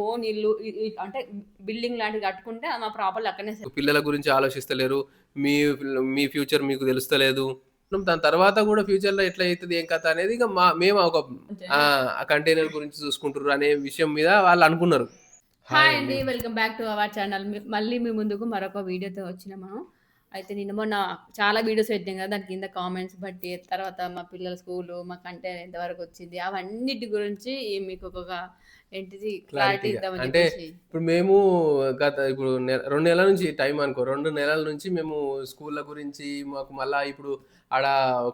Own ఇల్లు అంటే building లాంటిది కట్టుకుంటే మా ప్రాపర్లు అక్కడనే పిల్లల గురించి ఆలోచిస్తలేరు. మీ మీ ఫ్యూచర్ మీకు తెలుస్తలేదు. దాని తర్వాత కూడా ఫ్యూచర్‌లో ఎట్లా అయితది ఏం కథ అనేది ఇక మేము ఒక ఆ కంటైనర్ గురించి చూసుకుంటుర్రు అనే విషయం మీద వాళ్ళు అనుకున్నారు. హాయ్ హాయ్ అండి. అండి. Welcome back to our channel. మళ్ళీ మీ ముందుకు మరొక వీడియోతో వచ్చినాము. అయితే నిన్న మొన్న చాలా వీడియోస్ పెట్టాం కదా! దాని కింద కామెంట్స్ బట్టి, తర్వాత మా పిల్లల స్కూలు, మా కంటెంట్ ఎంతవరకు వచ్చింది, అవన్నిటి గురించి మీకు ఒక ఏంటిది క్లారిటీ క్లారిటీగా. ఇద్దామని అంటే చెప్పేసి. ఇప్పుడు మేము ఇప్పుడు 2 నెలల నుంచి టైం అనుకో. 2 నెలల నుంచి మేము స్కూళ్ళ గురించి మాకు మళ్ళా ఇప్పుడు ఆడ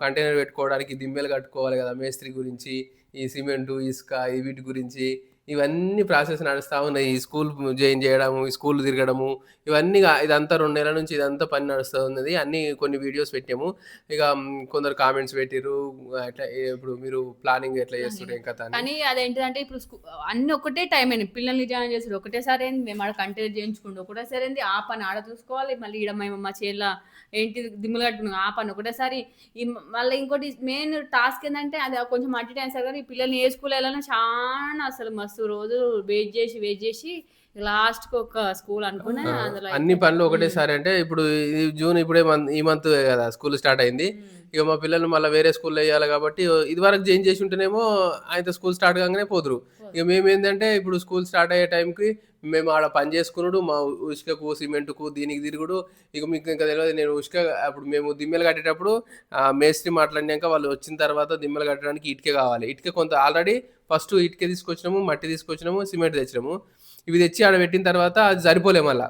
కంటైనర్ పెట్టుకోవడానికి దిమ్మెలు కట్టుకోవాలి కదా! మేస్త్రి గురించి, ఈ సిమెంటు, ఇసుక వీటి గురించి ఇవన్నీ ప్రాసెస్ నడుస్తా ఉన్నాయి. ఈ స్కూల్ జాయిన్ చేయడము, ఈ స్కూల్ తిరగడము ఇవన్నీ ఇదంతా 2 నెలల నుంచి ఇదంతా పని నడుస్తా ఉన్నది. అన్నీ కొన్ని వీడియోస్ పెట్టాము. ఇక కొందరు కామెంట్స్ పెట్టిర్రు. అట్లా ఇప్పుడు మీరు ప్లానింగ్ ఎట్లా చేస్తుర్రు ఏం కథ అని. కానీ అదేంటిదంటే ఇప్పుడు అన్ని ఒకటే టైం అయింది. పిల్లల్ని జాయిన్ చేసుడు ఒకటేసారి అయింది. మేము ఆడ కంటెంట్ చేయించుకుంటూ ఒకటేసారి అయింది. ఆ పని ఆడ చూసుకోవాలి. మళ్ళీ ఈడ మేము మా చేనులో ఏంటిది దిమ్ములు కట్టుకున్నాం. ఆ పని ఒకటేసారి మళ్ళీ ఇంకోటి మెయిన్ టాస్క్ ఏంటంటే అది కొంచెం అటు ఇటు అయినా సరే కానీ ఈ పిల్లల్ని ఏ స్కూల్ వెళ్ళాలని చాలా అసలు మస్తు రోజు వెయిట్ చేసి లాస్ట్‌కి ఒక స్కూల్ అనుకున్నా అందులో అన్ని అయితే పనులు ఒకటేసారి అంటే ఇప్పుడు ఈ జూన్ ఇప్పుడే ఈ మంత్ కదా స్కూల్ స్టార్ట్ అయింది. ఇక మా పిల్లలు మళ్ళీ వేరే స్కూల్లో వేయాలి కాబట్టి ఇదివరకు జాయిన్ చేసి ఉంటేనేమో ఆయన స్కూల్ స్టార్ట్ కాగానే పోదురు. ఇక మేము ఏంటంటే ఇప్పుడు స్కూల్ స్టార్ట్ అయ్యే టైంకి మేము ఆడ పని చేసుకున్నాడు మా ఉసుకకు సిమెంట్కు దీనికి తిరుగుడు. ఇక మీకు ఇంకా తెలియదు నేను అప్పుడు మేము దిమ్మెలు కట్టేటప్పుడు మేస్త్రి మాట్లాడినాక వాళ్ళు వచ్చిన తర్వాత దిమ్మెలు కట్టడానికి ఇటుక కావాలి. ఇటుక కొంత ఆల్రెడీ ఫస్ట్ ఇటుక తీసుకొచ్చినాము, మట్టి తీసుకొచ్చినాము, సిమెంట్ తెచ్చినాము. ఇవి తెచ్చి ఆడ పెట్టిన తర్వాత అది సరిపోలే మళ్ళా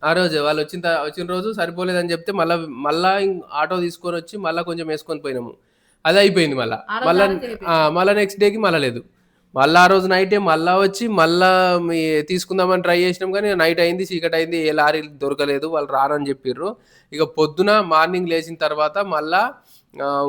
ఆ రోజు వాళ్ళు వచ్చిన రోజు సరిపోలేదని చెప్తే మళ్ళా ఆటో తీసుకొని వచ్చి మళ్ళీ కొంచెం వేసుకొని పోయినాము. అది అయిపోయింది మళ్ళా మళ్ళా నెక్స్ట్ డేకి మళ్ళా లేదు. మళ్ళీ ఆ రోజు నైటే మళ్ళా వచ్చి మళ్ళా తీసుకుందామని ట్రై చేసినాం కానీ నైట్ అయింది, చీకటి అయింది, ఏ లారీ దొరకలేదు, వాళ్ళు రానని చెప్పిర్రు. ఇక పొద్దున మార్నింగ్ లేచిన తర్వాత మళ్ళా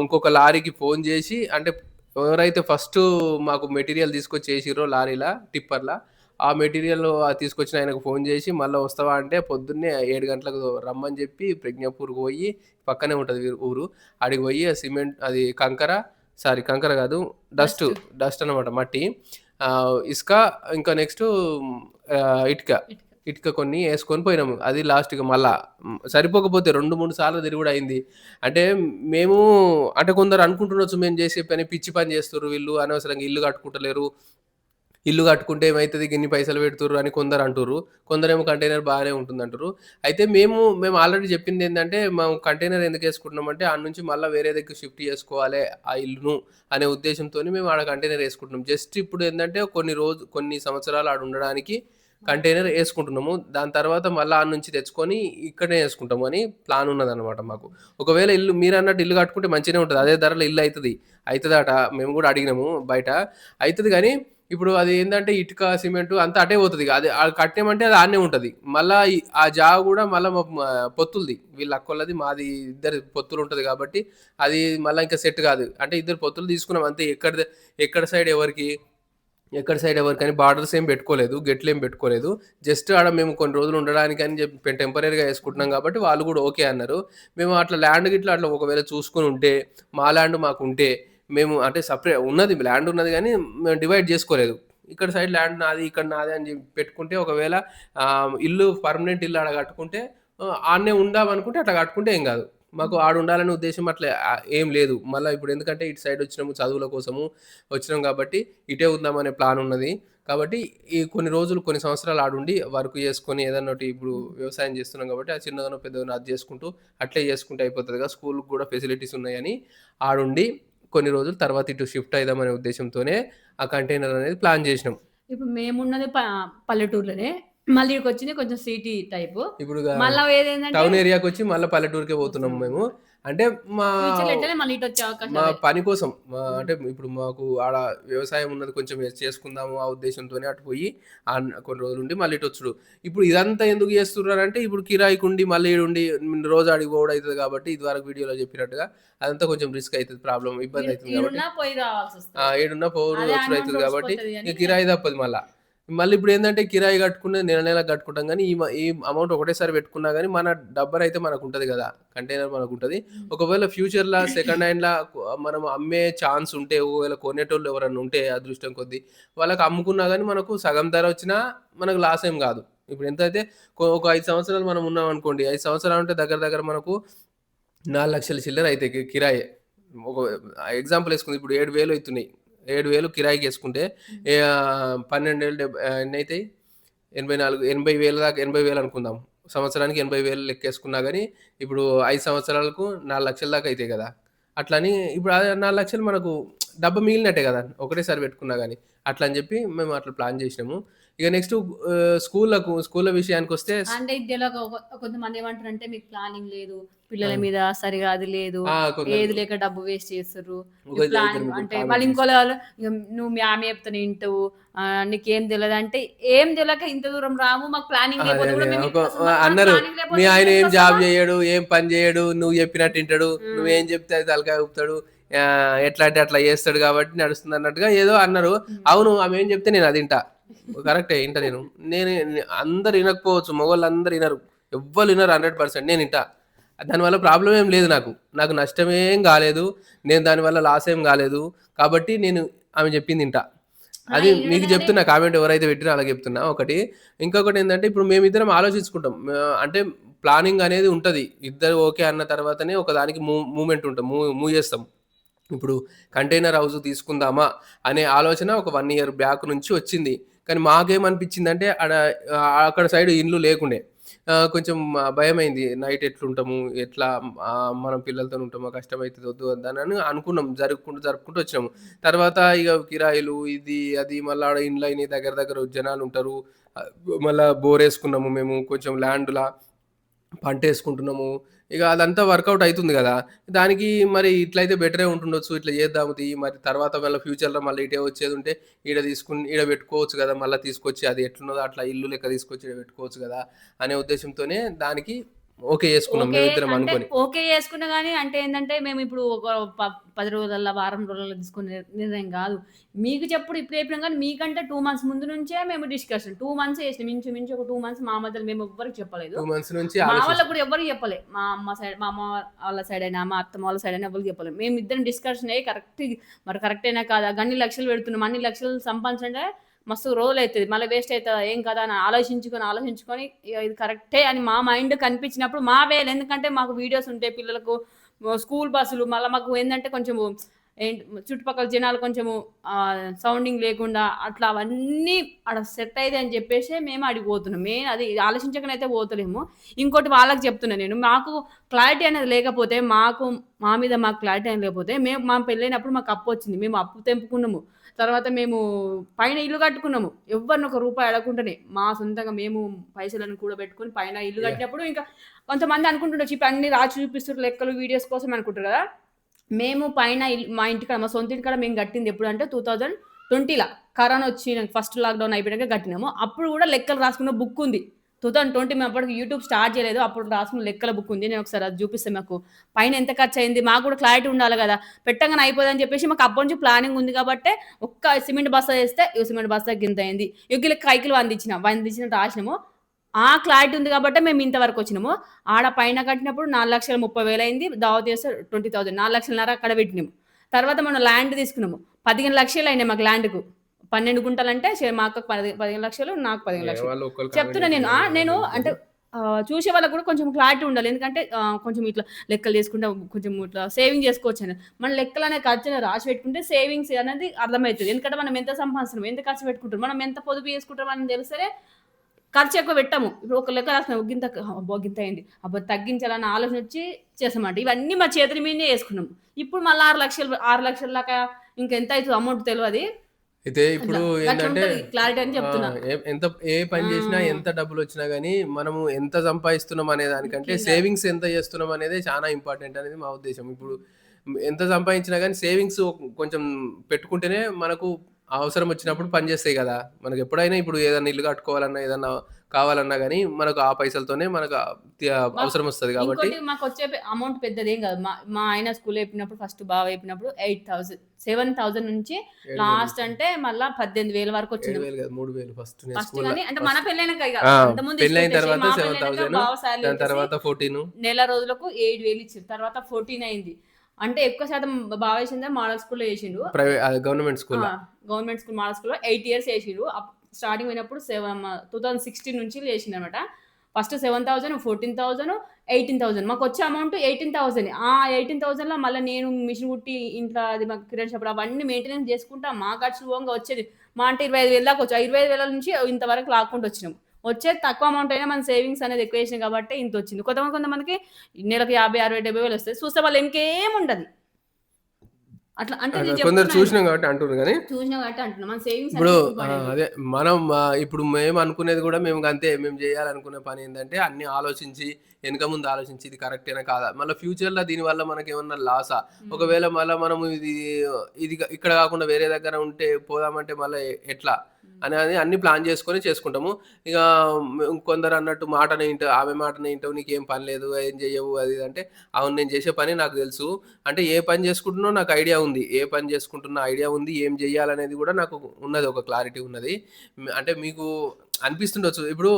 ఇంకొక లారీకి ఫోన్ చేసి అంటే ఎవరైతే ఫస్ట్ మాకు మెటీరియల్ తీసుకొచ్చి వేసిర్రో లారీలా టిప్పర్లా ఆ మెటీరియల్ తీసుకొచ్చిన ఆయనకు ఫోన్ చేసి మళ్ళీ వస్తావా అంటే పొద్దున్నే 7 గంటలకు రమ్మని చెప్పి ప్రజ్ఞాపూర్కి పోయి పక్కనే ఉంటుంది ఊరు. ఆడికి పోయి సిమెంట్ అది కంకర కాదు డస్ట్ అనమాట మట్టి, ఇసుక, ఇంకా నెక్స్ట్ ఇటుక కొన్ని వేసుకొని పోయినాము. అది లాస్ట్గా మళ్ళా సరిపోకపోతే 2-3 సార్లు తిరుగుడు అయింది. అంటే మేము అంటే కొందరు అనుకుంటుండొచ్చు మేము చేసే పని పిచ్చి పని చేస్తున్నారు వీళ్ళు, అనవసరంగా ఇల్లు కట్టుకుంటలేరు, ఇల్లు కట్టుకుంటే ఏమవుతుంది గిన్ని పైసలు పెడుతుర్రు అని కొందరు అంటుర్రు. కొందరేమో కంటైనర్ బాగానే ఉంటుంది అంటారు. అయితే మేము ఆల్రెడీ చెప్పింది ఏంటంటే మేము కంటైనర్ ఎందుకు వేసుకుంటున్నామంటే ఆడ నుంచి మళ్ళీ వేరే దగ్గర షిఫ్ట్ చేసుకోవాలి ఆ ఇల్లును అనే ఉద్దేశంతో మేము ఆడ కంటైనర్ వేసుకుంటున్నాం. జస్ట్ ఇప్పుడు ఏంటంటే కొన్ని సంవత్సరాలు ఆడ ఉండడానికి కంటైనర్ వేసుకుంటున్నాము. దాని తర్వాత మళ్ళీ ఆడ నుంచి తెచ్చుకొని ఇక్కడనే వేసుకుంటాము అని ప్లాన్ ఉన్నదన్నమాట మాకు. ఒకవేళ ఇల్లు మీరు అన్నట్టు ఇల్లు కట్టుకుంటే మంచిగానే ఉంటుంది, అదే ధరలో ఇల్లు అవుతుందట. మేము కూడా అడిగినాము బయట, అవుతుంది. కానీ ఇప్పుడు అది ఏంటంటే ఇటుక సిమెంట్ అంతా అటే పోతుంది. అది కట్టామంటే అది ఆడనే ఉంటుంది. మళ్ళీ ఆ జాగ కూడా మళ్ళీ పొత్తులది, వీళ్ళ అక్కోళ్ళది మాది ఇద్దరు పొత్తులు ఉంటుంది కాబట్టి అది మళ్ళీ ఇంకా సెట్ కాదు. అంటే ఇద్దరు పొత్తులు తీసుకున్నాం అంతే. ఎక్కడ సైడ్ ఎవరికి అని బార్డర్స్ ఏం పెట్టుకోలేదు, గెట్లు ఏం పెట్టుకోలేదు. జస్ట్ ఆడ మేము కొన్ని రోజులు ఉండడానికి అని చెప్పి టెంపరీగా వేసుకుంటున్నాం కాబట్టి వాళ్ళు కూడా ఓకే అన్నారు. మేము అట్లా ల్యాండ్ గిట్లా అట్లా ఒకవేళ చూసుకొని ఉంటే మా ల్యాండ్ మాకు ఉంటే మేము అంటే సపరేట్ ఉన్నది ల్యాండ్ ఉన్నది కానీ మేము డివైడ్ చేసుకోలేదు. ఇక్కడ సైడ్ ల్యాండ్ నాది ఇక్కడ నాది అని చెప్పి పెట్టుకుంటే ఒకవేళ ఇల్లు పర్మనెంట్ ఇల్లు ఆడ కట్టుకుంటే ఆడనే ఉండామనుకుంటే అట్లా కట్టుకుంటే ఏం కాదు. మాకు ఆడ ఉండాలనే ఉద్దేశం అట్లా ఏం లేదు. మళ్ళీ ఇప్పుడు ఎందుకంటే ఇటు సైడ్ వచ్చినాము చదువుల కోసము వచ్చినాం కాబట్టి ఇటే ఉందామనే ప్లాన్ ఉన్నది. కాబట్టి ఈ కొన్ని సంవత్సరాలు ఆడుండి వర్క్ చేసుకొని ఏదన్నా ఇప్పుడు వ్యవసాయం చేస్తున్నాం కాబట్టి ఆ చిన్నగానో పెద్దగానో అది చేసుకుంటూ అట్లే చేసుకుంటే అయిపోతుంది కదా, స్కూల్కి కూడా ఫెసిలిటీస్ ఉన్నాయని ఆడుండి కొన్ని రోజులు తర్వాత ఇటు షిఫ్ట్ అయిదామనే ఉద్దేశంతోనే ఆ కంటైనర్ అనేది ప్లాన్ చేసినాం. ఇప్పుడు మేమున్నది పల్లెటూరులోనే, మళ్ళీ ఇక్కడికి వచ్చింది కొంచెం సిటీ టైపు. ఇప్పుడు మళ్ళీ ఏదేంటంటే టౌన్ ఏరియాకి వచ్చి మళ్ళీ పల్లెటూరుకే పోతున్నాము మేము. అంటే మళ్ళీ ఇటు వచ్చే అవకాశం మా పని కోసం అంటే ఇప్పుడు మాకు ఆడ వ్యవసాయం ఉన్నది కొంచెం చేసుకుందాము ఆ ఉద్దేశంతోనే అటు పోయి కొన్ని రోజులు ఉండి మళ్ళీ ఇటు వచ్చుడు. ఇప్పుడు ఇదంతా ఎందుకు చేస్తున్నారంటే ఇప్పుడు కిరాయికి ఉండి మళ్ళీ ఉండి రోజు ఆడికి పోవడం అవుతుంది కాబట్టి ఇదివరకు వీడియోలో చెప్పినట్టుగా అదంతా కొంచెం రిస్క్ అవుతుంది, ప్రాబ్లం ఇబ్బంది అవుతుంది కాబట్టి పోయి రావాల్సి వస్తుంది. ఏడున్నా పోరు వచ్చుడు అవుతుంది కాబట్టి ఇక కిరాయి తప్పదు మళ్ళీ. మళ్ళీ ఇప్పుడు ఏంటంటే కిరాయి కట్టుకునే నెల నెల కట్టుకుంటాం కానీ ఈ అమౌంట్ ఒకటేసారి పెట్టుకున్నా కానీ మన డబ్బర్ అయితే మనకు ఉంటుంది కదా, కంటైనర్ మనకు ఉంటుంది. ఒకవేళ ఫ్యూచర్లో సెకండ్ హ్యాండ్లా మనం అమ్మే ఛాన్స్ ఉంటే, ఒకవేళ కొనేటోళ్ళు ఎవరైనా ఉంటే అదృష్టం కొద్దీ వాళ్ళకి అమ్ముకున్నా కానీ మనకు సగం ధర వచ్చినా మనకు లాస్ ఏం కాదు. ఇప్పుడు ఎంత అయితే ఒక 5 సంవత్సరాలు మనం ఉన్నాం అనుకోండి, 5 సంవత్సరాలు అంటే దగ్గర దగ్గర మనకు 4,00,000 చిల్లర అవుతాయి కిరాయి. ఒక ఎగ్జాంపుల్ వేసుకుంది, ఇప్పుడు 7,000 అవుతున్నాయి. 7,000 కిరాయికి వేసుకుంటే 12 ఏళ్ళు ఎన్ని అవుతాయి, 80,000 దాకా, 80,000 అనుకుందాం. సంవత్సరానికి 80,000 లెక్కేసుకున్నా కానీ ఇప్పుడు 5 సంవత్సరాలకు 4,00,000 దాకా అవుతాయి కదా. అట్లని ఇప్పుడు 4,00,000 మనకు డబ్బు మిగిలినట్టే కదా ఒకటేసారి పెట్టుకున్నా కానీ. అట్లా అని చెప్పి మేము అట్లా ప్లాన్ చేసినాము. ఇక నెక్స్ట్ స్కూళ్ళ విషయానికి వస్తే అంటే ఇద్దరు కొంతమంది ఏమంటారంటే మీకు ప్లానింగ్ లేదు, పిల్లల మీద సరిగా అది లేదు, కొందరు ఏది లేక డబ్బు వేస్ట్ చేస్తారు ఒక ఇద్దరు ప్లానింగ్ ముగ్గురు అంటే. కామెంట్ మళ్ళీ ఇంకో చేస్తారు. వాళ్ళు ఇక నువ్వు మీ ఆమె చెప్తాను వింటావు, నీకేం తెలియదు అంటే, ఏం తెలియక ఇంత దూరం రాము, మాకు ప్లానింగ్ అదే లేకపోతే అదే కూడా మేము అసలు మనకు అన్నారు, ప్లానింగ్ మీ లేకపోతే ఆయన మేము ఏం ఎట్లా జాబ్ వస్తామా? చేయడు, ఏం పని చేయడు, నువ్వు చెప్పినట్టు వింటాడు, నువ్వేం చెప్తే అది తలకాయ ఊపుతాడు, ఎట్లా అంటే అట్లా చేస్తాడు కాబట్టి నడుస్తుంది అన్నట్టుగా ఏదో అన్నారు. అవును, ఆమె ఏం చెప్తే నేను అది వింటా, కరెక్టే వింటా. నేను అందరు వినకపోవచ్చు, మగవాళ్ళు అందరు వినరు, ఎవ్వరు వినరు 100%. నేను వింటా. దానివల్ల ప్రాబ్లం ఏం లేదు, నాకు నష్టమేం కాలేదు, నేను దానివల్ల లాస్ ఏం కాలేదు. కాబట్టి నేను ఆమె చెప్పింది వింటా. అది మీకు వినడమే. చెప్తున్నా, కామెంట్ ఎవరైతే పెట్టినా అలా చెప్తున్నా ఒకటి. ఇంకొకటి ఏంటంటే ఇప్పుడు మేమిద్దరం ఆలోచించుకుంటాం. అంటే ప్లానింగ్ అనేది ఉంటుంది, ఇద్దరు ఓకే అన్న తర్వాతనే ఒక దానికి మూమెంట్ ఉంటాం, మూవ్ చేస్తాం. ఇప్పుడు కంటైనర్ హౌస్ తీసుకుందామా అనే ఆలోచన ఒక 1 ఇయర్ బ్యాక్ నుంచి వచ్చింది. కానీ మాకేమనిపించిందంటే అక్కడ సైడ్ ఇండ్లు లేకుండే, కొంచెం భయమైంది. నైట్ ఎట్లుంటాము, ఎట్లా మనం పిల్లలతో ఉంటామో, కష్టమవుతుంది, వద్దు వద్దని అనుకున్నాం. జరుపుకుంటూ వచ్చినాము. తర్వాత ఇక కిరాయిలు ఇది అది మళ్ళీ ఆడ ఇండ్లు అయినాయి, దగ్గర దగ్గర జనాలు ఉంటారు. మళ్ళీ బోర్ వేసుకున్నాము మేము, కొంచెం ల్యాండ్లా పంట వేసుకుంటున్నాము. ఇక అదంతా వర్కౌట్ అవుతుంది కదా. దానికి మరి ఇట్లయితే బెటరే ఉంటుండొచ్చు, ఇట్లా చేద్దాము మరి తర్వాత మళ్ళీ ఫ్యూచర్లో మళ్ళీ ఇటే వచ్చేది ఉంటే ఈడ తీసుకుని ఈడ పెట్టుకోవచ్చు కదా, మళ్ళీ తీసుకొచ్చి అది ఎట్లున్నదో అట్లా ఇల్లు లెక్క తీసుకొచ్చి ఈడ పెట్టుకోవచ్చు కదా అనే ఉద్దేశంతోనే దానికి ఓకే చేసుకున్నాం ఓకే మేమిద్దరం అంటే అనుకొని. ఓకే చేసుకున్నా గానీ అంటే ఏందంటే, మేము ఇప్పుడు ఒక 10 రోజులల్ల, వారం రోజులల్ల తీసుకునే నిర్ణయం గాదు. మీకు చెప్పుడు ఇప్పుడు చెప్పినాం గానీ, మీకంటే 2 మంత్స్ ముందు నుంచే మేము డిస్కషన్. 2 మంత్స్ చేసినాం. ఇంచుమించు ఒక 2 మంత్స్ మా మధ్యలో మేము ఎవ్వరికీ చెప్పలేదు. 2 మంత్స్ నుంచి మా ఆలోచించి వాళ్ళకి కూడా ఎవ్వరికీ చెప్పలే. మా అమ్మ వాళ్ళ సైడ్ అయినా, మా అత్తమ్మ వాళ్ళ సైడ్ అయినా ఎవ్వరికీ చెప్పలే. మేమిద్దరం డిస్కషన్ అయ్యి మరి కరెక్టేనా కాదా? గన్ని లక్షలు పెడుతున్నాం, అన్ని లక్షలు సంపాదించంటే మస్తు రోజులైతది, మళ్ళీ వేస్ట్ అవుతుందా ఏం కదా అని ఆలోచించుకొని ఇక ఇది కరెక్టే అని మా మైండ్ కనిపించినప్పుడు మా వేలు. ఎందుకంటే మాకు వీడియోస్ ఉంటాయి, పిల్లలకు స్కూల్ బస్సులు, మళ్ళీ మాకు ఏంటంటే కొంచెము ఏంటి చుట్టుపక్కల జనాలు కొంచెము సౌండింగ్ లేకుండా అట్లా అవన్నీ అక్కడ సెట్ అయితే అని చెప్పేసి మేము అడిగిపోతున్నాం. మేము అది ఆలోచించకనైతే పోతలేము. ఇంకోటి వాళ్ళకి చెప్తున్నా నేను, మాకు క్లారిటీ అనేది లేకపోతే, మా మీద మాకు క్లారిటీ అనేది లేకపోతే, మా పెళ్ళైనప్పుడు మాకు అప్పు వచ్చింది, మేము అప్పు తెంపుకున్నాము. తర్వాత మేము పైన ఇల్లు కట్టుకున్నాము, ఎవ్వరిని ఒక రూపాయి అడగకుండానే మా సొంతంగా మేము పైసలను కూడబెట్టుకొని పైన ఇల్లు కట్టినప్పుడు. ఇంకా కొంతమంది అనుకుంటుండొచ్చు ఇప్పుడు అన్ని రాసి చూపిస్తారు లెక్కలు వీడియోస్ కోసం అనుకుంటారు కదా. మేము పైన మా ఇంటికాడ, మా సొంత ఇంటికాడ మేము కట్టింది ఎప్పుడు అంటే 2020లా కరోనా వచ్చి ఫస్ట్ లాక్డౌన్ అయిపోయాక కట్టినాము. అప్పుడు కూడా లెక్కలు రాసుకున్న బుక్ ఉంది. 2020 మేము అప్పటికి యూట్యూబ్ స్టార్ట్ చేయలేదు, అప్పుడు రాసుకున్న లెక్కల బుక్ ఉంది. నేను ఒకసారి అది చూపిస్తే మాకు పైన ఎంత ఖర్చు అయింది, మాకు కూడా క్లారిటీ ఉండాలి కదా. పెట్టగానే అయిపోదని చెప్పేసి మాకు అప్పటి నుంచి ప్లానింగ్ ఉంది కాబట్టి, ఒక్క సిమెంట్ బస్తా వేస్తే సిమెంట్ బస్తా గింత అయింది, ఎగ్గులకి కైకిలు వందించిన రాసినాము. ఆ క్లారిటీ ఉంది కాబట్టి మేము ఇంతవరకు వచ్చినాము. ఆడ పైన కట్టినప్పుడు 4,30,000 అయింది, దావత్ చేస్తే 20,000, 4,500,000 అక్కడ పెట్టినాము. తర్వాత మనం ల్యాండ్ తీసుకున్నాము, 15 లక్షలు అయినాయి మాకు ల్యాండ్కు. 12 గుంటలంటే మా అక్కకు 15 లక్షలు, నాకు 15 లక్షలు. వాళ్ళు ఒక్కరు చెప్తున్నా నేను నేను అంటే చూసే వాళ్ళకి కూడా కొంచెం క్లారిటీ ఉండాలి. ఎందుకంటే కొంచెం ఇట్లా లెక్కలు చేసుకుంటే కొంచెం ఇట్లా సేవింగ్ చేసుకోవచ్చు అని. మన లెక్కలు అనే ఖర్చు రాసి పెట్టుకుంటే సేవింగ్స్ అనేది అర్థమవుతుంది. ఎందుకంటే మనం ఎంత సంపాదిస్తున్నాం, ఎంత ఖర్చు పెట్టుకుంటాం, మనం ఎంత పొదుపు చేసుకుంటాం అని తెలిస్తే ఖర్చు ఎక్కువ పెట్టాము. ఇప్పుడు ఒక లెక్క రాసిన గింత అయింది, అబ్బో తగ్గించాలన్న ఆలోచన వచ్చి చేస్తామంట. ఇవన్నీ మా చేతుల మీదనే వేసుకున్నాం. ఇప్పుడు మళ్ళీ 6 లక్షల దాకా ఇంకెంత అవుతుంది అమౌంట్ తెలియదు. అయితే ఇప్పుడు ఏంటంటే క్లారిటీ అని చెప్తున్నా. ఎంత ఏ పని చేసినా ఎంత డబ్బులు వచ్చినా కానీ మనము ఎంత సంపాదిస్తున్నాం అనే దానికంటే ముఖ్యంగా సేవింగ్స్ ఎంత చేస్తున్నాం అనేది చాలా ఇంపార్టెంట్ అనేది మా ఉద్దేశం. ఇప్పుడు ఎంత సంపాదించినా కానీ సేవింగ్స్ కొంచెం పెట్టుకుంటేనే మనకు అవసరం వచ్చినప్పుడు పనిచేస్తాయి కదా! మనకు ఎప్పుడైనా ఇప్పుడు ఏదన్నా ఇల్లు కట్టుకోవాలన్నా, ఏదన్నా కావాలన్నా గానీ, మనకు ఆ పైసలతోనే మనకు మాకు అవసరం వస్తది కాబట్టి ఇంకోటి మాకొచ్చే అమౌంట్ పెద్దదేం గాదు. మా మా ఆయన స్కూల్‌లో చెప్పినప్పుడు ఫస్ట్ బావ చెప్పినప్పుడు 8,000 7,000 నుంచి 7,000 లాస్ట్ అంటే మళ్ళా 18,000 వరకొచ్చింది. 7,000 కాదు 3,000 ఫస్ట్ నేను ఫస్ట్ స్కూల్‌ల గాని అంటే మన ఫస్ట్ పెళ్ళైనాక ఇగ ఆ! అంతకుముందు పెళ్లయిన ఇష్యూట్టేసి తర్వాత మా పెళ్ళైనాక 7,000 బావ సాలరీ దాని వచ్చేసి తర్వాత 14 నెల రోజులకు 7,000 ఇచ్చిర్రు. తర్వాత 14 అయింది. అంటే ఎక్కువ శాతం బావ ఏసిందే మోడల్ స్కూల్‌లో ఏసిండు. అది గవర్నమెంట్ ఆ! స్కూల్‌ల. గవర్నమెంట్ స్కూల్ మోడల్ స్కూల్‌లో 8 ఇయర్స్ ఏసిర్రు. స్టార్టింగ్ పోయినప్పుడు 2016 నుంచి ఏసిండనమాట. ఫస్ట్ 7,000, 14,000, 18,000 మాకొచ్చే అమౌంట్ 18,000. ఆ 18,000లో మళ్ళా నేను మిషన్ కుట్టి ఇంట్లో అది మాకు కిరాణా షాప్ అవన్నీ మెయింటెనెన్స్ చేసుకుంటా మా ఖర్చులు పోంగా వచ్చేది. మా అంటే 25,000 దాకా వచ్చు. ఆ 25,000 నుంచి ఇంతవరకు లాక్కుంటూ వచ్చినాం. వచ్చేది తక్కువ అమౌంట్ అయినా మన సేవింగ్స్ అనేది ఎక్కువ చేసినాం కాబట్టి ఇంతొచ్చింది. కొంతమందికి నెలకు 50, 60, 70,000 వస్తాయి. చూస్తే వాళ్ళు ఇంకేముండదు. అట్లా అంటే అట్లా నేను కొందరు చెప్తున్నా చూసినాం కాబట్టి అంటుర్రు గానీ చూసినా కాబట్టి అంటున్నా. మన సేవింగ్స్ ఇప్పుడు అనేది ఇంపార్టెంట్. అదే మనం ఇప్పుడు మేము అనుకునేది కూడా మేము అంతే. మేము చేయాలనుకునే పని ఏందంటే అన్నీ ఆలోచించి, వెనక ముందు ఆలోచించి ఇది కరెక్టేనా కాదా? మళ్ళా ఫ్యూచర్‌లో దీనివల్ల మనకేమన్నా లాసా? హ్మ్. ఒకవేళ మళ్ళా మనము ఇక్కడ కాకుండా వేరే దగ్గర ఉంటే పోదామంటే మళ్ళా ఎట్లా? హ్మ్. అనేది అన్నీ ప్లాన్ చేసుకొని చేసుకుంటాము. ఇక కొందరన్నట్టు మాటనే ఇంటావు, ఆమె మాటనే ఇంటావు, నీకేం పని లేదు, ఏం చెయ్యవు అది ఇది అంటే, అవును నేను చేసే పని నాకు తెలుసు. అంటే ఏ పని చేసుకుంటున్నానో నాకు ఐడియా ఉంది. ఏ పని చేసుకుంటున్నా ఐడియా ఉంది. ఏం జేయాలనేది గూడా నాకు ఉన్నది. ఒక క్లారిటీ ఉన్నది. అంటే మీకు అనిపిస్తుండొచ్చు. ఇప్పుడు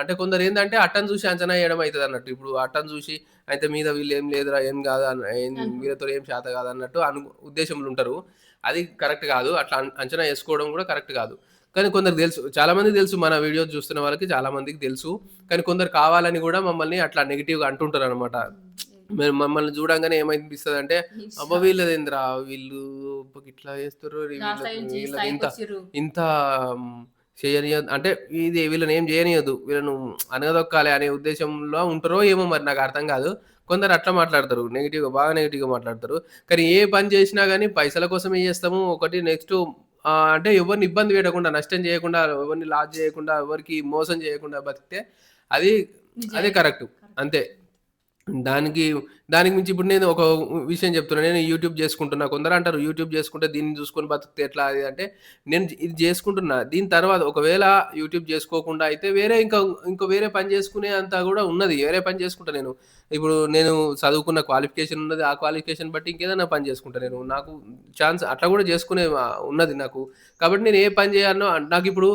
అంటే కొందరేందంటే అట్టని జూసి అంచనా ఎయడం అయితదన్నట్టు. ఇప్పుడు అట్టని జూసి అయితే మీద వీళ్ళేం లేదురా, ఏం గాదు అనుకుంటా. వీళ్ళతో ఏం చేత కాదన్నట్టు ఉద్దేశంలో ఉంటారు. అది కరెక్ట్ గాదు. అట్లా అంచనా ఏసుకోవడం గూడా కరెక్ట్ గాదు. కానీ కొందరికి తెలుసు. చాలా మందికి తెలుసు. మన వీడియోస్ చూస్తున్న వాళ్ళకి చాలా మందికి తెలుసు. కానీ కొందరు కావాలని గూడా మమ్మల్ని అట్లా నెగెటివ్‌గా అంటుంటారనమాట. మమ్మల్ని చూడంగానే ఏమనిపిస్తదంటే, అబ్బా! ఈర్ష్య. వీళ్ళదేందిరా వీళ్ళు ఇట్లా చేస్తుర్రు. లాస్ట్ టైం నుంచి ఈ వీళ్ళది స్థాయికొచ్చిర్రు. ఇంత చేయనీయదు అంటే వీళ్ళని ఏం చేయనీయద్దు. వీళ్ళను అణగదొక్కాలి అనే ఉద్దేశంలో ఉంటారో ఏమో మరి నాకు అర్థం కాదు. కొందరు అట్లా మాట్లాడతారు. నెగెటివ్‌గా బాగా నెగెటివ్‌గా మాట్లాడతారు. కానీ ఏ పని చేసినా గాని పైసల కోసమే చేస్తాము. ఒకటి నెక్స్ట్ అంటే ఎవరిని ఇబ్బంది పెట్టకుండా, నష్టం చేయకుండా, ఎవరిని లాస్ చేయకుండా, ఎవరికీ మోసం చేయకుండా బతికితే అది అదే నిజాయితీ. కరెక్ట్. కరెక్ట్. అంతే. దానికి, దానికి మించి ఇప్పుడు నేను ఒక విషయం చెప్తున్నా. నేను యూట్యూబ్ చేసుకుంటున్నా. కొందరంటారు యూట్యూబ్ చేసుకుంటే దీన్ని చూసుకొని బతికితే ఎట్లా అది అంటే, నేను ఇది చేసుకుంటున్నా. దీని తర్వాత ఒకవేళ యూట్యూబ్ చేసుకోకుండా అయితే వేరే ఇంకో వేరే పని చేసుకునే అంత గూడా ఉన్నది. వేరే పని చేసుకుంటా నేను. ఇప్పుడు నేను చదువుకున్న క్వాలిఫికేషన్ ఉన్నది. ఆ క్వాలిఫికేషన్ బట్టి ఇంకేదైనా పని చేసుకుంటా నేను. నాకు ఛాన్స్ అట్లా గూడా చేసుకునే ఉన్నది నాకు. కాబట్టి నేను ఏ పని చేయాలనో నాకిప్పుడు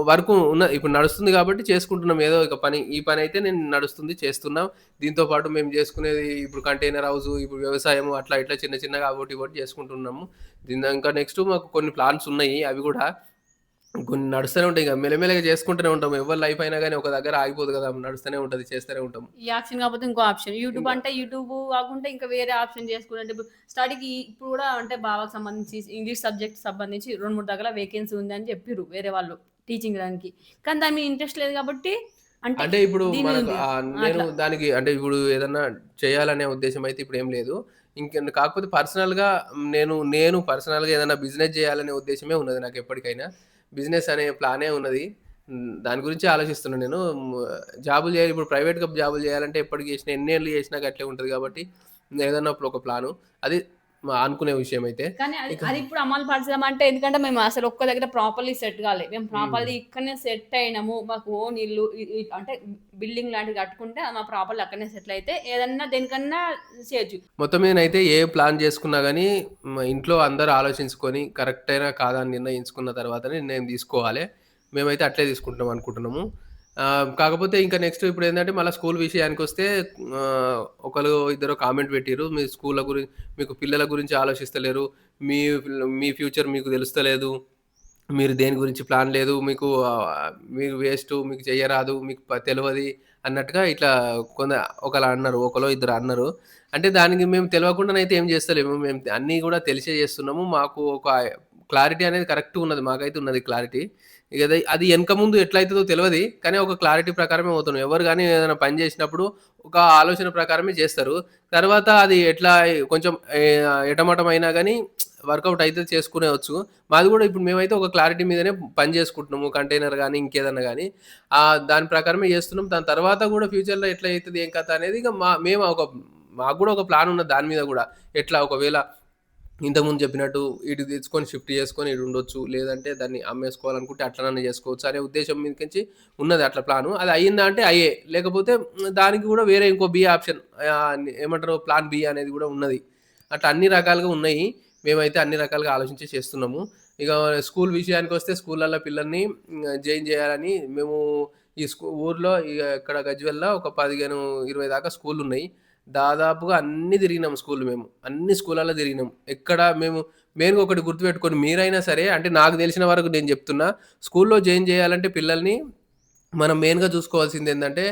వర్క్ ఇప్పుడు నడుస్తుంది కాబట్టి చేసుకుంటున్నాం ఏదో ఒక పని. ఈ పనైతే నేను నడుస్తుంది చేస్తున్నా. దీంతో పాటు మేము చేసుకునేది ఇప్పుడు కంటైనర్ హౌసు, ఇప్పుడు వ్యవసాయము అట్లా ఇట్లా చిన్న చిన్నగా అవోటి ఇవోటి చేసుకుంటున్నాము. ఇంకా నెక్స్ట్ మాకు కొన్ని ప్లాన్స్ ఉన్నాయి. అవి గూడా కొన్ని నడుస్తూనే ఉంటాయి. ఇక మెల్లమెల్లగా చేసుకుంటూనే ఉంటాం. ఎవరి లైఫ్ అయినా గాని ఒక దగ్గర ఆగిపోదు గదా! నడుస్తూనే ఉంటది. చేస్తూనే ఉంటాం. ఈ ఆప్షన్ కాకపోతే ఇంకో ఆప్షన్. యూట్యూబ్ ఇంకా అంటే యూట్యూబ్ కాకుండా ఇంకా వేరే ఆప్షన్ చేసుకుంటే ఇప్పుడు స్టడీకి ఇప్పుడు కూడా అంటే బావకి సంబంధించి ఇంగ్లీష్ సబ్జెక్ట్ సంబంధించి 2, 3 దగ్గర వేకెన్సీ ఉంది అని చెప్పిర్రు వేరే వాళ్ళు టీచింగ్ దానికి. కానీ దాని మీద ఇంట్రెస్ట్ లేదు కాబట్టి అంటే అంటే ఇప్పుడు దీని మీద మనకు ఉంది. నేను అట్లా. దానికి అంటే ఇప్పుడు ఏదన్నా చేయాలనే ఉద్దేశ్యం అయితే ఇప్పుడేం లేదు. కాకపోతే పర్సనల్‌గా నేను పర్సనల్‌గా ఏదైనా బిజినెస్ జేయాలనే ఉద్దేశ్యమే ఉన్నది నాకెప్పటికైనా. బిజినెస్ అనే ప్లానే ఉన్నది. దాని గురించే ఆలోచిస్తున్నా నేను. జాబులు చేయాలి ఇప్పుడు ప్రైవేట్‌గా జాబులు చేయాలంటే ఎప్పటికి చేసినా, ఎన్నేళ్ళు చేసినా గట్లే ఉంటది కాబట్టి ఏదన్నా ఇప్పుడు ఒక ప్లాను. అది అనుకునే విషయమైతే. కానీ అది ఇక అది ఇప్పుడు అమలు పరచదామంటే ఎందుకంటే మేము అసలు ఒక్క దగ్గర ప్రాపర్‌లీ సెట్ గాలే. మేము హ్మ్. ప్రాపర్‌లీ ఇక్కడనే సెట్ అయినాము. మాకు ఓన్ ఇల్లు అంటే బిల్డింగ్ లాంటిది కట్టుకుంటే మా ప్రాపర్‌లీ అక్కడనే సెటిల్ అయితే ఏదన్నా దేనికన్నా చేయొచ్చు. మొత్తం మీదనైతే ఏ ప్లాన్ చేసుకున్నా గానీ, ఇంట్లో అందరూ ఆలోచించుకొని కరెక్టేనా కాదా అని నిర్ణయించుకున్న తర్వాతనే నిర్ణయం తీసుకోవాలే. మేమైతే అట్లే తీసుకుంటాం అనుకుంటున్నాము. కాకపోతే ఇంకా నెక్స్ట్ ఇప్పుడేందంటే మళ్ళా స్కూల్ విషయానికొస్తే ఒకళ్ళు ఇద్దరో కామెంట్ పెట్టిర్రు. మీ స్కూళ్ళ మీకు పిల్లల గురించి ఆలోచిస్తలేరు. మీ మీ ఫ్యూచర్ మీకు తెలుస్తలేదు. మీరు దేని గురించి ప్లాన్ లేదు. మీరు వేస్టు, మీకు చెయ్యరాదు, మీకు తెలవది అన్నట్టుగా ఇట్లా ఒకళ్ళు అన్నారు. ఒకలో ఇద్దరు అన్నారు. అంటే దానికి మేము తెలవకుండానైతే ఏం చేస్తలేము. మేము అన్నీ గూడా తెలిసే చేస్తున్నాము. మాకు ఒక క్లారిటీ అనేది కరెక్ట్‌గున్నది. మాకైతే ఉన్నది క్లారిటీ. ఇక అది ఎనక ముందు ఎట్లయితదో తెలవది. కానీ ఒక క్లారిటీ ప్రకారమే పోతున్నాం. ఎవరు గాని ఏదైనా పని జేసినప్పుడు ఒక ఆలోచన ప్రకారమే చేస్తారు. తర్వాత అది ఎట్లా కొంచెం ఎటమటం అయినా గాని వర్కౌట్ అయితే చేసుకునేవచ్చు. మాది గూడా ఇప్పుడు మేమైతే ఒక క్లారిటీ మీదనే పని జేసుకుంటున్నాము. కంటైనర్ గాని, ఇంకేదన్నా గాని. దాని ప్రకారమే జేస్తున్నాం. దాని తర్వాత గూడా ఫ్యూచర్‌లో ఎట్లా అయితది, ఏం కథ అనేది ఇక మాకు గూడా ఒక ప్లాన్ ఉన్నది దాని మీద గూడా. ఎట్లా ఒకవేళ ఇంతకుముందు చెప్పినట్టు ఈడికి తెచ్చుకొని షిఫ్ట్ చేసుకొని ఈడ ఉండొచ్చు. లేదంటే దాన్ని అమ్మేసుకోవాలనుకుంటే అట్లనన్నా చేసుకోవచ్చు అనే ఉద్దేశం మీదకించి ఉన్నది అట్లా ప్లాను. అది అయిందా అంటే అయ్యే. లేకపోతే దానికి కూడా వేరే ఇంకో బి ఆప్షన్ ఏమంటారు ప్లాన్ బి అనేది కూడా ఉన్నది. అట్లా అన్ని రకాలుగా ఉన్నాయి. మేమైతే అన్ని రకాలుగా ఆలోచించి చేస్తున్నాము. ఇక స్కూల్ విషయానికొస్తే స్కూళ్ళలో పిల్లల్ని జాయిన్ చేయాలని మేము ఈ ఊర్లో ఇక్కడ గజ్వేల్‌లో ఒక 15, 20 దాకా స్కూళ్ళున్నాయి. దాదాపుగా అన్నీ తిరిగినాం స్కూల్‌లు మేము. అన్ని స్కూళ్ళలో తిరిగినాం. ఎక్కడ మేము మెయిన్‌గా ఒకటి గుర్తుపెట్టుకోండి మీరైనా సరే అంటే నాకు తెలిసిన వరకు నేను చెప్తున్నా. స్కూల్‌లో జాయిన్ చేయాలంటే పిల్లల్ని మనం మెయిన్‌గా చూసుకోవాల్సిందేందంటే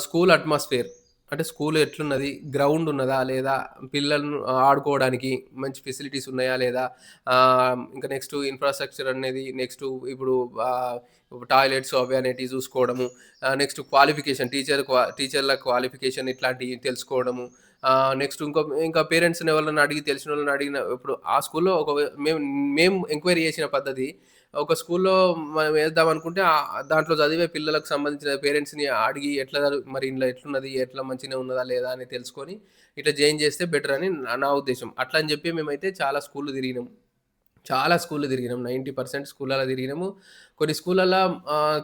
స్కూల్ అట్మాస్ఫియర్. అంటే స్కూల్ ఎట్లున్నది? గ్రౌండ్ ఉన్నదా? లేదా? పిల్లలను ఆడుకోవడానికి మంచి ఫెసిలిటీస్ ఉన్నాయా? లేదా? ఇంకా నెక్స్ట్ ఇన్‌ఫ్రాస్ట్రక్చర్ అనేది నెక్స్ట్ ఇప్పుడు టాయిలెట్స్ అవి అనేటివి చూసుకోవడము. నెక్స్ట్ క్వాలిఫికేషన్ టీచర్ల క్వాలిఫికేషన్ ఇట్లాంటివి తెలుసుకోవడము. నెక్స్ట్ ఇంకా పేరెంట్స్‌ని ఎవరినైనా అడిగి తెలిసినోళ్ళని అడిగిన ఇప్పుడు ఆ స్కూల్‌లో మేము మేము ఎంక్వైరీ చేసిన పద్ధతి ఒక స్కూల్‌లో మనం వేద్దాం అనుకుంటే దాంట్లో చదివే పిల్లలకు సంబంధించిన పేరెంట్స్‌ని అడిగి ఎట్లా మరి ఇందులో ఎట్లున్నది? ఎట్లా మంచిగానే ఉన్నదా? లేదా? అని తెలుసుకొని ఇట్లా జాయిన్ చేస్తే బెటర్ అని నా ఉద్దేశ్యం. అట్లా అని చెప్పి మేమైతే చాలా స్కూల్‌లు తిరిగినాం. చాలా స్కూల్‌లు తిరిగినాం. 90% స్కూళ్ళలో తిరిగినాము. కొన్ని స్కూళ్ళలో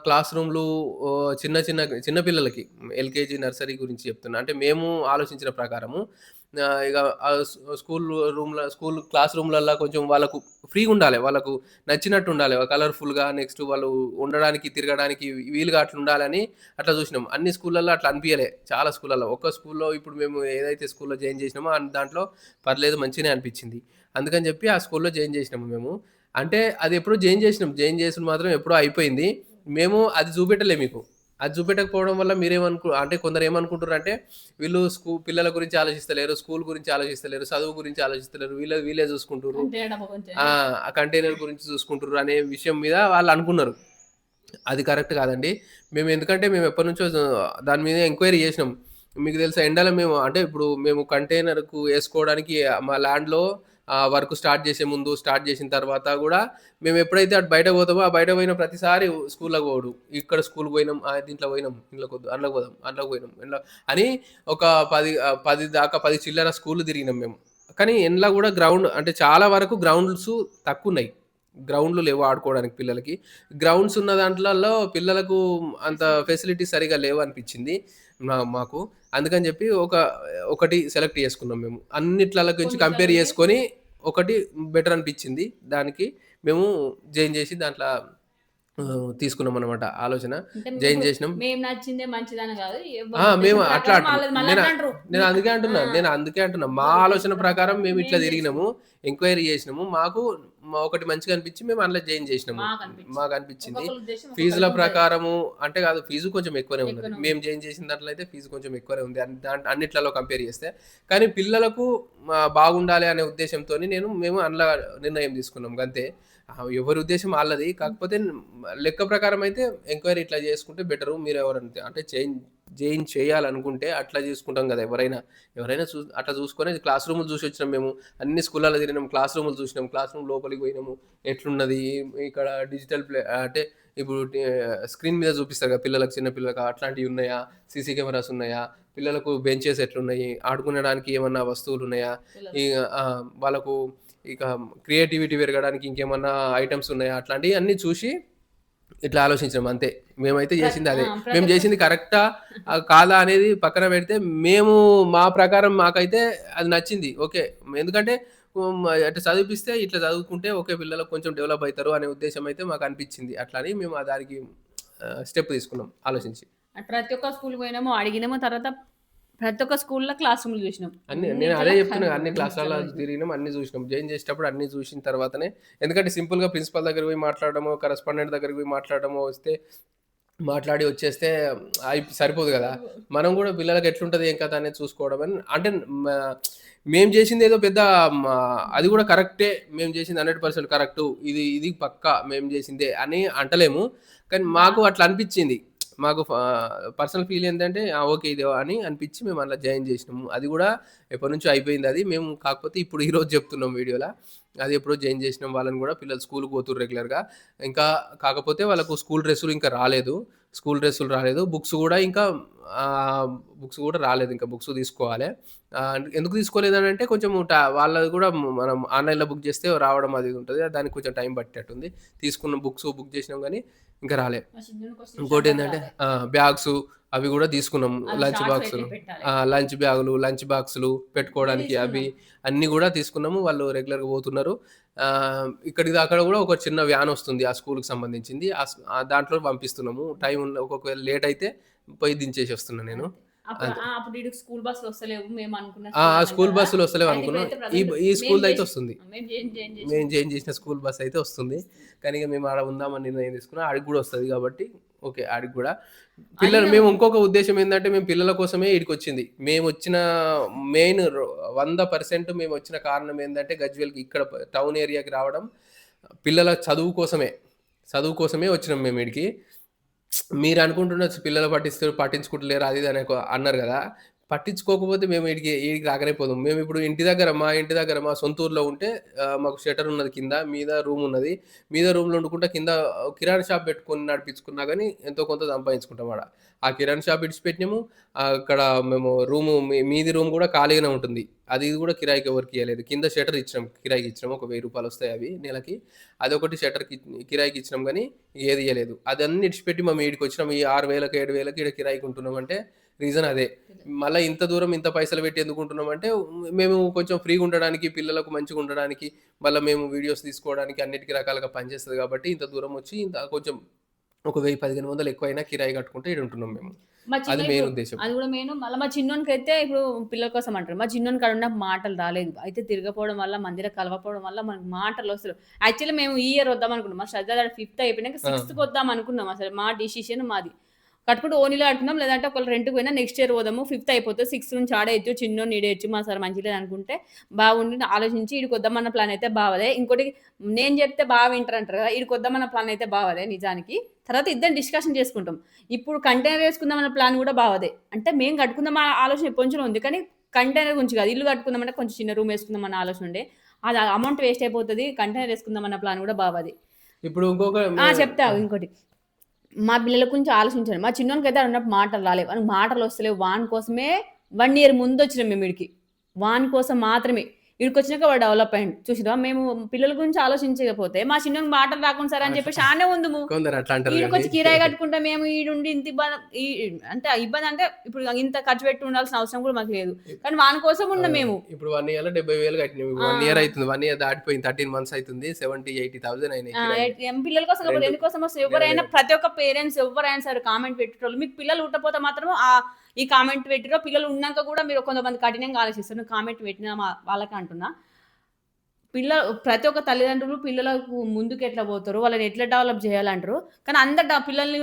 క్లాస్ రూమ్‌లు చిన్న పిల్లలకి ఎల్‌కేజీ, నర్సరీ గురించి చెప్తున్నా. అంటే మేము ఆలోచించిన ప్రకారము ఇగ స్కూల్ క్లాస్ రూమ్‌లల్ల కొంచెం వాళ్ళకు ఫ్రీగుండాలె. వాళ్ళకు నచ్చినట్టుండాలె. కలర్‌ఫుల్‌గా నెక్స్ట్ వాళ్ళు ఉండడానికి, తిరగడానికి వీలుగా అట్లుండాలని అట్లా చూసినాం. అన్ని స్కూళ్ళల్లో అట్లా అనిపియలే. చాలా స్కూళ్ళల్లో. ఒక్క స్కూల్‌లో ఇప్పుడు మేము ఏదైతే స్కూల్‌లో జాయిన్ చేసినామో దాంట్లో పర్లేదు మంచిగనే అనిపిచ్చింది. అందుకని చెప్పి ఆ స్కూల్‌లో జాయిన్ చేసినాము మేము. అంటే అది ఎప్పుడో జాయిన్ చేసినాం. జాయిన్ చేసుడు మాత్రం ఎప్పుడో అయిపోయింది. మేము అది చూపెట్టలే మీకు. అది చూపెట్టకపోవడం వల్ల అంటే కొందరు ఏమనుకుంటుర్రంటే వీళ్ళు పిల్లల గురించి ఆలోచిస్తలేరు, స్కూల్ గురించి ఆలోచిస్తలేరు, చదువు గురించి ఆలోచిస్తలేరు. వీళ్ళే చూసుకుంటుర్రు. అంటే డబ్బా కొంచెం ఆ! ఆ కంటైనర్ గురించి చూసుకుంటుర్రు అనే విషయం మీద వాళ్ళనుకున్నారు. అది కరెక్ట్ కాదండి. ఎందుకంటే మేము ఎప్పటినుంచో దాని మీద ఎంక్వైరీ చేసినాం. మీకు తెలుసా ఎండలో మేము అంటే ఇప్పుడు మేము కంటైనర్‌కు ఏసుకోవడానికి మా ల్యాండ్‌లో వర్క్ స్టార్ట్ చేసిన తర్వాత గూడా మేము ఎప్పుడైతే అటు బయటకు పోతామో, ఆ బయటకు పోయిన ప్రతిసారి స్కూల్‌లోకి పోవుడు. ఇక్కడ స్కూల్‌కి పోయినాం, దీంట్లో పోయినాం, ఇంట్లోకొద్దు, అందులోకి పోదాం, అందులోకి పోయినాం, అని ఒక 10 దాకా 10 చిల్లర స్కూల్‌లు తిరిగినాం మేము. కానీ ఇండ్ల గూడా గ్రౌండ్ అంటే చాలా వరకు గ్రౌండ్స్ తక్కువున్నాయి. గ్రౌండ్‌లు లేవు ఆడుకోవడానికి పిల్లలకి. గ్రౌండ్స్ ఉన్న దాంట్లల్లో పిల్లలకు అంత ఫెసిలిటీస్ సరిగ్గా లేవనిపించింది మాకు. అందుకని చెప్పి ఒకటి సెలెక్ట్ చేసుకున్నాం మేము. అన్నిట్లల గురించి కంపేర్ కొన్నిట్లల్లోనే చేసుకొని ఒకటి బెటర్ అనిపించింది. దానికి మేము జాయిన్ చేసి దాంట్ల తీసుకున్నామనమాట ఆలోచన. అంటే జాయిన్ ఇప్పుడు చేసినాం. మేము నచ్చిందే మంచిదని కాదు. ఆ! ఎవరి మేము ఉద్దేశం అట్లా ప్రకారం అంటున్నా. వాళ్ళది మళ్ళీ నేను అట్లా అంటారు. నేను అందుకే అంటున్నా. మా ఎవరి ఉద్దేశం ఆలోచన ప్రకారం మేము ఇట్లా మేము చేసినాం. తిరిగినాము. ఎంక్వైరీ చేసినాము. మాకు ఒకటి మంచిగా అనిపించి మేము అందులో జాయిన్ చేసినాము. మాకనిపించింది. మాకనిపించింది. ఒక్కొక్కరి ఉద్దేశం ఫీజుల ఒక్కొక్కరికి ఉంటది. ప్రకారము అంటే కాదు ఫీజు కొంచెం ఎక్కువనే ఉన్నది. ఎక్కువనే మేము ఉంటది. జాయిన్ చేసిన దాంట్లో అయితే ఫీజు కొంచెం ఎక్కువనే ఉంది. అన్నిట్లలో కంపేర్ చేస్తే. కానీ పిల్లలకు బాగుండాలి అనే ఉద్దేశంతోని మేము అందులో నిర్ణయం తీసుకున్నాం గంతే. ఎవరి ఉద్దేశం ఆళ్ళది. కాకపోతే లెక్క ప్రకారం అయితే ఎంక్వైరీ ఇట్లా చేసుకుంటే బెటరు. మీరెవరంటే అంటే జాయిన్ చేయాలనుకుంటే అట్లా చేసుకుంటాం కదా! ఎవరైనా అట్లా చూసుకొని క్లాస్ రూములు చూసొచ్చినాం మేము. అన్ని స్కూళ్ళలో తిరిగినాం. క్లాస్ రూములు చూసినాం. క్లాస్ రూమ్ లోపలికి పోయినాము. ఎట్లున్నది ఇక్కడ డిజిటల్ అంటే ఇప్పుడు స్క్రీన్ మీద చూపిస్తారు కదా! చిన్న పిల్లలకు అట్లాంటివి ఉన్నాయా? సీసీ కెమెరాస్ ఉన్నాయా? పిల్లలకు బెంచెస్ ఎట్లున్నాయి? ఆడుకునడానికి ఏమన్నా వస్తువులున్నాయా? పిల్లలు ఇగ వాళ్ళకు ఇక క్రియేటివిటీ పెరగడానికి ఇంకేమన్నా ఐటెమ్స్ ఉన్నాయా? అట్లాంటియి అన్నీ చూసి ఇట్లా ఆలోచించినాం అంతే. మేమైతే చేసింది అదే. మేము ప్రతి ఒక్క చేసింది కరెక్టా? కాదా? అనేది పక్కన పెడితే మేము మా ప్రకారం మాకైతే అది నచ్చింది. ఓకే. ఎందుకంటే అటు చదివిపిస్తే ఇట్లా చదువుకుంటే ఓకే. పిల్లలకు కొంచెం డెవలప్ అయితారు అనే ఉద్దేశ్యం అయితే మాకనిపించింది. అట్లా అని మేము దానికి స్టెప్ తీసుకున్నాం ఆలోచించి. ప్రతి ఒక్క స్కూల్‌కి పోయినాము, అడిగినాము. తర్వాత ప్రతి ఒక్క స్కూల్‌లో క్లాస్ రూమ్‌లు చూసినాం. నేను అదే అన్నిట్లలా చెప్తున్నా. అన్ని క్లాస్‌లలో చూసినాం. తిరిగినాం. అన్నీ చూసినాం. జాయిన్ చేసేటప్పుడు అన్నీ చూసిన తర్వాతనే ఎందుకంటే సింపుల్‌గా ప్రిన్సిపల్ దగ్గరికి పోయి మాట్లాడడమో, కరెస్పాండెంట్ దగ్గరికి పోయి మాట్లాడడమో వస్తే మాట్లాడి వచ్చేస్తే సరిపోదు గదా! మనం గూడా పిల్లలకి ఎట్లుంటది, ఏం కథ అనేది చూసుకోవడం అంటే మ మేము చేసిందేదో పెద్ద మ అది గూడా కరెక్టే. మేము చేసింది 100% కరెక్టు. ఇది పక్కా మేము చేసిందే అని అంటలేము. కానీ మా మాకు అట్లా అనిపిచ్చింది. మాకు పర్సనల్ ఫీల్ ఏందంటే ఓకే. ఇది అని అనిపిచ్చి మేము అందులో జాయిన్ చేసినాము. అది గూడా ఎప్పటినుంచో అయిపోయిందది. మేము కాకపోతే ఇప్పుడు ఈరోజు చెప్తున్నాం వీడియోలో. అది ఎప్పుడో జాయిన్ చేసినాం వాళ్ళని గూడా. పిల్లలు స్కూలుకి పోతుర్రు రెగ్యులర్‌గా. ఇంకా కాకపోతే వాళ్ళకు స్కూల్ డ్రెస్సులు ఇంకా రాలేదు. స్కూల్ డ్రెస్సులు రాలేదు. బుక్స్ గూడా ఇంకా బుక్స్ గూడా రాలేదు. ఇంకా బుక్స్ తీసుకోవాలే. ఎందుకు తీసుకోలేదనంటే కొంచెం వాళ్ళది గూడా మనం ఆన్‌లైన్‌లో బుక్ జేస్తే రావడం అది ఇది ఉంటది. దానికి కొంచెం టైం పట్టేట్టుంది. తీసుకున్న బుక్స్ బుక్ జేసినాం గానీ ఇంకా రాలే. మా చిన్నోనికొస్తే షర్టప్ ఇంకోటేందంటే రాలే. బ్యాగ్సు అవి గూడా తీసుకున్నాం. అవి లంచ్ షార్ట్స్ బాక్సులు. పెట్టే పెట్టాలి. లంచ్ బ్యాగులు, లంచ్ బాక్సులు అన్నీ పెట్టుకోవడానికి అవి తీసుకున్నాం. అన్నీ గూడా తీసుకున్నాము. వాళ్ళు రెగ్యులర్‌గా పోతున్నారు. ఇక్కడికి అక్కడ గూడా ఒక చిన్న వ్యానొస్తుంది. ఆ స్కూలుకి సంబంధించింది. దాంట్లో పంపిస్తున్నాము. టైం ఒకవేళ లేట్ అయితే పోయి దించేసి వస్తున్నా నేను. అంతే. అప్పుడు అంతే. అప్పుడు ఈడికి స్కూల్ బస్సులు వస్తలేవు. మేము అనుకున్న ఆ! స్కూల్ అన్నాం స్కూల్ కదా! బస్సులు వస్తలేవు అయితే అనుకున్నాం. ఇప్పుడైతే ఈ ప్రెజెంట్ ఈ మేము స్కూల్‌దయితే చేసి వస్తుంది. మేము జాయిన్ మేము చేసినాం. జాయిన్ చేసిన స్కూల్ బస్ అయితే వస్తుంది. కానీ ఇక మేము ఆడ ఉందామని నిర్ణయం తీసుకున్నాం. ఆడికి గూడా వస్తది కాబట్టి ఓకే. ఆడికి గూడా. అయినా మేము ఇంకొక ఉద్దేశ్యం ఏందంటే మేము పిల్లల కోసమే ఈడికొచ్చింది. మేమొచ్చిన మెయిన్ 100% మేమొచ్చిన కారణం ఏందంటే గజ్వేల్‌కి ఇక్కడ టౌన్ ఏరియాకి రావడం పిల్లల చదువు కోసమే. చదువు కోసమే వచ్చినాం మేము ఈడికి. మీరనుకుంటుండొచ్చు పిల్లలు పట్టించుకుంటలేరు అది ఇది అన్నారు గదా! పట్టించుకోకపోతే మేము ఈడికి రాకనే పోదుం. మేమిప్పుడు మా ఇంటి దగ్గర మా సొంత ఊర్లో ఉంటే మాకు షట్టర్ ఉన్నది కింద. మీద రూమ్ ఉన్నది. మీద రూమ్‌లో వండుకుంటా కింద కిరాణా షాప్ పెట్టుకొని నడిపించుకున్నా గానీ ఎంతో కొంత సంపాదించుకుంటాం ఆడ. ఆ కిరాణా షాప్ ఇడిచిపెట్టినాము. అక్కడ మేము మీది రూమ్ గూడా ఖాళీగానే ఉంటుంది. అది ఇది గూడా కిరాయికి ఎవరికీ ఇయ్యలేదు. కింద షట్టర్ ఇచ్చినాం. కిరాయికి ఇచ్చినాం. ఒక రూ. 1000 వస్తాయి అవి నెలకి. అదొకటి షట్టర్‌కి కిరాయికి ఇచ్చినాం గానీ ఏది ఇయ్యలేదు. అదన్నీ ఇడిచిపెట్టి మేము ఈడికొచ్చినాం. ఈ 6,000కి, 7,000కి ఈడ కిరాయికి ఉంటున్నామంటే రీజన్ అదే. మళ్ళా ఇంత దూరం ఇంత పైసలు పెట్టి ఎందుకు ఉంటున్నామంటే మేము కొంచెం ఫ్రీగా ఉండడానికి, పిల్లలకు మంచిగా ఉండడానికి, మళ్ళా మేము వీడియోస్ తీసుకోవడానికి అన్నిటికి రకాలుగా పనిచేస్తది కాబట్టి ఇంత దూరం వచ్చి కొంచెం ఒక 1000, 1500 ఎక్కువైనా కిరాయి కట్టుకుంటే ఈడ ఉంటున్నాం మేము. మా చిన్న అది ఇప్పుడు మెయిన్ ఉద్దేశ్యం. అది కూడా మెయిన్. మళ్ళీ మా చిన్నోనికైతే ఇప్పుడు పిల్లల కోసం అంటారు. మా చిన్నోని కాడ ఉన్న మాటలు రాలేదు. అయితే తిరగకపోవడం వల్ల, మందిలో కలవకపోవడం వల్ల మనకు మాటలు వస్తలేవు. యాక్చువల్లీ మేము ఈ ఇయర్ వద్దాం అనుకున్నాం. మా శ్రద్ధ 5th అయిపోయినాక ఆ! 6థ్‌కి వద్దాం అనుకున్నాం. అసలు మా డిసిషన్ మాది. కట్టుకుంటే ఓనీలో కట్టుకుందాం. లేదంటే ఒకవేళ రెంట్‌కి పోయినా నెక్స్ట్ ఇయర్ పోదాము. 5th అయిపోతే 6 నుంచి ఆడేయొచ్చు. చిన్నోడిని ఈడేయొచ్చు. మా సార్ మంచిగా అనుకుంటే బాగుండి ఆలోచించి ఈడికి వద్దామన్న ప్లాన్ అయితే బావదే. ఇంకోటి నేను చెప్తే బాగా వింటారంటారు కదా! ఈడికి వద్దామన్న ప్లాన్ అయితే బావదే నిజానికి. తర్వాత ఇద్దరం డిస్కషన్ చేసుకుంటాం. ఇప్పుడు కంటైనర్ వేసుకుందామన్న ప్లాన్ కూడా బావదే. అంటే మేము కట్టుకుందాం ఆలోచన ఎప్పటినుంచో ఉంది. కానీ కంటైనర్ గురించి కాదు. ఇల్లు కట్టుకుందామంటే కొంచెం చిన్న రూమ్ వేసుకుందాం అన్న ఆలోచన ఉండే. అది అమౌంట్ వేస్ట్ అయిపోతది. కంటైనర్ వేసుకుందామన్న ప్లాన్ కూడా బావది. ఇప్పుడు ఇంకొక చెప్తా ఇంకోటి. మా పిల్లల గురించి ఆలోచించాను. మా చిన్నోనికైతే ఆడున్నప్పుడు మాటలు రాలేవు. వానికి మాటలు వస్తలేవు. వాని కోసమే 1 ఇయర్ ముందొచ్చినాం మేము ఈడికి. వాని కోసం మాత్రమే. ఈడికొచ్చినాక వాడు డెవలప్ అయిండు. చూసిర్రా మేము పిల్లల గురించి ఆలోచించకపోతే మా చిన్నోనికి మాటలు రాకుండా సరే అని చెప్పేసి ఆడనే ఉందుము. కొందరు అట్లా అంటారు గానీ ఈడికొచ్చి కిరాయి కట్టుకుంటా మేము ఈడుండి ఇంత ఈ అంటే ఇబ్బంది అంటే ఇప్పుడు ఇంత ఖర్చు పెట్టి ఉండాల్సిన అవసరం కూడా మాకు లేదు. కానీ వాని కోసం ఉన్నాం మేము. ఇప్పుడు 1 ఇయర్‌లో 70,000 కట్టినాం. ఆ! 1 ఇయర్ అయితుంది. 1 ఇయర్ దాటిపోయింది. 13 మంత్స్ అయితుంది. 70, 80,000 అయినాయి కిరాయిలు. పిల్లల కోసం కాకపోతే 2 ఎందుకోసం వస్తది? నెల ఎవరైనా నెలకు. ప్రతి ఒక్క పేరెంట్స్ ఎవ్వరైనా సరే కామెంట్ పెట్టేటోళ్ళు. మీకు పిల్లలు పుట్టకపోతే మాత్రం ఈ కామెంట్ పెట్టిర్రో పిల్లలు ఉన్నాక కూడా మీరు కొంతమంది కఠినంగా ఆలోచిస్తారు. నేను కామెంట్ పెట్టిన వాళ్ళకి అంటున్నా. ప్రతి ఒక్క తల్లిదండ్రులు పిల్లలకు ముందుకు ఎట్లా పోతారు? వాళ్ళని ఎట్లా డెవలప్ చేయాలంటారు. కానీ అందరు పిల్లల్ని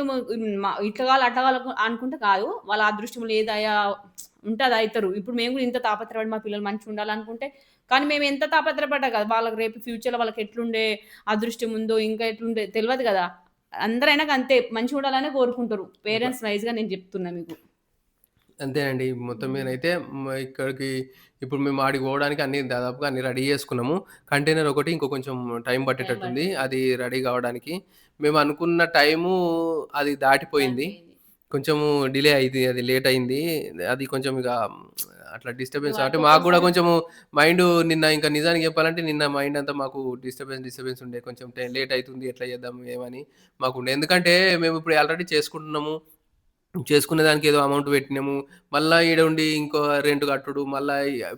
ఇట్లా కావాలి, అట్లా కావాలి అనుకుంటే కాదు. వాళ్ళ అదృష్టంలో ఏదయ్యా ఉంటే అది అయితారు. ఇప్పుడు మేము కూడా ఇంత తాపత్రయపడి మా పిల్లలు మంచిగా ఉండాలనుకుంటే కానీ మేము ఎంత తాపత్రయపడ్డా కాదు. వాళ్ళకి రేపు ఫ్యూచర్‌లో వాళ్ళకి ఎట్లుండే అదృష్టం ఉందో, ఇంకా ఎట్లుండే తెలవదు కదా! అందరైనా అంతే మంచిగా ఉండాలనే కోరుకుంటారు. పేరెంట్స్ వైస్‌గా నేను చెప్తున్నా మీకు. అంతేనండి. మొత్తం మీదనైతే ఇక్కడికి ఇప్పుడు మేము ఆడికి పోవడానికి దాదాపుగా అన్నీ రెడీ చేసుకున్నాము. కంటైనర్ ఒకటి ఇంకో కొంచెం టైం టైం పట్టేటట్టుంది. పడుతది. అది రెడీ కావడానికి. మేము అనుకున్న టైము అది దాటిపోయింది. దాటిపోయింది. కొంచెము డిలే అయింది. అది లేట్ అయింది. అది కొంచెం ఇక అట్లా డిస్టర్బెన్స్ వర్క్ అంటే మాకు గూడా ఒక్కోసారి కొంచెము మైండు నిన్న ఇంకా నిజానికి చెప్పాలంటే నిన్న మైండ్ అంతా మాకు డిస్టర్బెన్స్ ఉండే. కొంచెం లేట్ అయితుంది. ఎట్లా చేద్దాం ఏమని మాకుండే. ఎందుకంటే మేము ఇప్పుడు ఆల్రెడీ చేసుకుంటున్నాము. చేసుకునే దానికి ఏదో అమౌంట్ పెట్టినాము. మళ్ళా ఈడ ఉండి ఇంకో రెంట్ కట్టుడు, మళ్ళా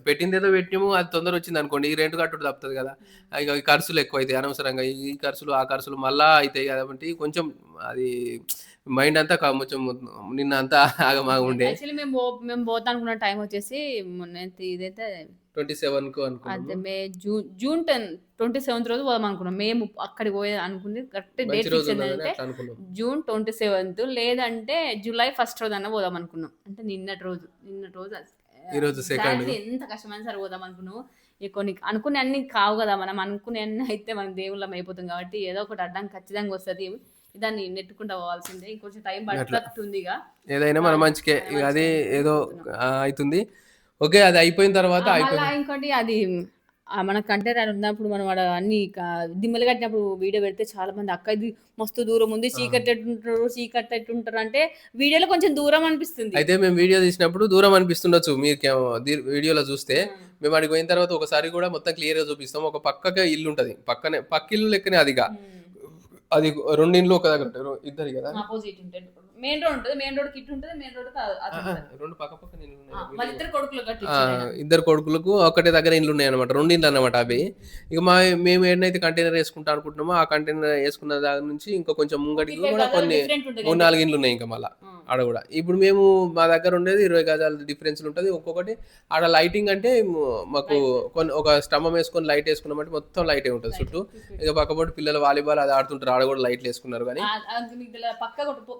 పెట్టిందేదో పెట్టినాము. అది తొందరొచ్చిందనుకోండి, ఈ రెంట్ కట్టుడు తప్పుతది గదా! ఇగ ఈ ఖర్చులు ఎక్కువైతాయి అనవసరంగా. ఈ ఖర్చులు, ఆ ఖర్చులు మళ్ళా అయితాయి కాబట్టి కొంచెం అది మైండ్ అంతా కొంచెం నిన్న అంతా ఆగమాగం ఉండే. యాక్చువల్లీ మేము పోతా అనుకున్న టైం వచ్చేసి మొన్నైతే ఇదైతే 27కు అదే అనుకున్నాము. జూన్ 10 27th రోజు పోదాం అనుకున్నాం. మేము అక్కడికి అనుకుంది కరెక్ట్ మంచి డేట్ రోజు ఫిక్స్ ఉన్నదని ఏందంటే అట్లా అనుకున్నాం. జూన్ 27 లేదంటే జూలై 1 రోజన్నా పోదాం అనుకున్నాం. అంటే నిన్నటి రోజు. ఈరోజు సెకండ్. ఎగ్జాక్ట్‌లీ ఎంత కష్టమైనా సరే పోదాం అనుకున్నాం. కొన్ని అనుకునే అన్ని కావు కదా! మనం అనుకునే అన్ని అయితే మనం దేవుళ్ళం అయిపోతాం కాబట్టి ఏదో ఒకటి అడ్డం ఖచ్చితంగా వస్తది. దాన్ని నెట్టుకుంటా పోవాల్సిందే. ఇంకొంచెం టైం అట్లా. పట్టేటట్టుందిగా. ఏదైనా మన దాని మంచికే. మన ఇగ అది మంచిగా ఏదో అనుకుంటున్నాం. అయితుంది. ఓకే. అది అయిపోయిన తర్వాత మళ్ళా అయిపోయింది. ఇంకోటి అది మన కంటెంట్ ఉన్నప్పుడు మనం ఆడ అన్ని దిమ్మలు కట్టినప్పుడు వీడియో పెడితే చాలా మంది అక్క ఇది మస్తు దూరం ఉంది, చీకటి ఎట్టుంటారు అంటే వీడియోలో కొంచెం దూరం అనిపిస్తుంది. అయితే మేము వీడియో తీసినప్పుడు దూరం అనిపిస్తుండొచ్చు మీరు వీడియోలో చూస్తే. మేము అడిగి పోయిన తర్వాత ఒకసారి కూడా మొత్తం క్లియర్గా చూపిస్తాం. ఒక పక్కకే ఇల్లు ఉంటుంది, పక్క ఇల్లు లెక్కనే అదిగా. అది 2 ఇండ్లు ఒక దగ్గర ఉంటాయి, ఇద్దరు కదా, ఆపోజిట్ ఉంటుంది. మెయిన్ రోడ్ ఉంటుంది, మెయిన్ రోడ్ కిట్ ఉంటుంది, మెయిన్ రోడ్ 2 పక్క పక్క ఇల్లు వాళ్ళ ఇద్దరు కొడుకులు ఇద్దరు కొడుకులకు ఒకటే దగ్గర ఇండ్లు ఉన్నాయి అనమాట, 2 ఇండ్లు అనమాట అవి. ఇక మేము ఏదైతే కంటైనర్ వేసుకుంటా అనుకుంటున్నామో ఆ కంటైనర్ వేసుకున్న దాని నుంచి ఇంకా కొంచెం ముంగడికి కూడా కొన్ని 3-4 ఇండ్లు ఉన్నాయి ఇంకా మళ్ళీ ఆడ కూడా. ఇప్పుడు మేము మా దగ్గర ఉండేది 20 గజాల డిఫరెన్స్ ఉంటుంది. ఒక్కొక్కటి ఆడ లైటింగ్ అంటే మాకు ఒక స్తంభం వేసుకొని లైట్ వేసుకున్నామంటే మొత్తం లైట్ ఉంటుంది చుట్టూ. ఇక పక్కపొట్టు పిల్లలు వాలీబాల్ అది ఆడుతుంటారు, ఆడ కూడా లైట్లు వేసుకున్నారు. కానీ పక్క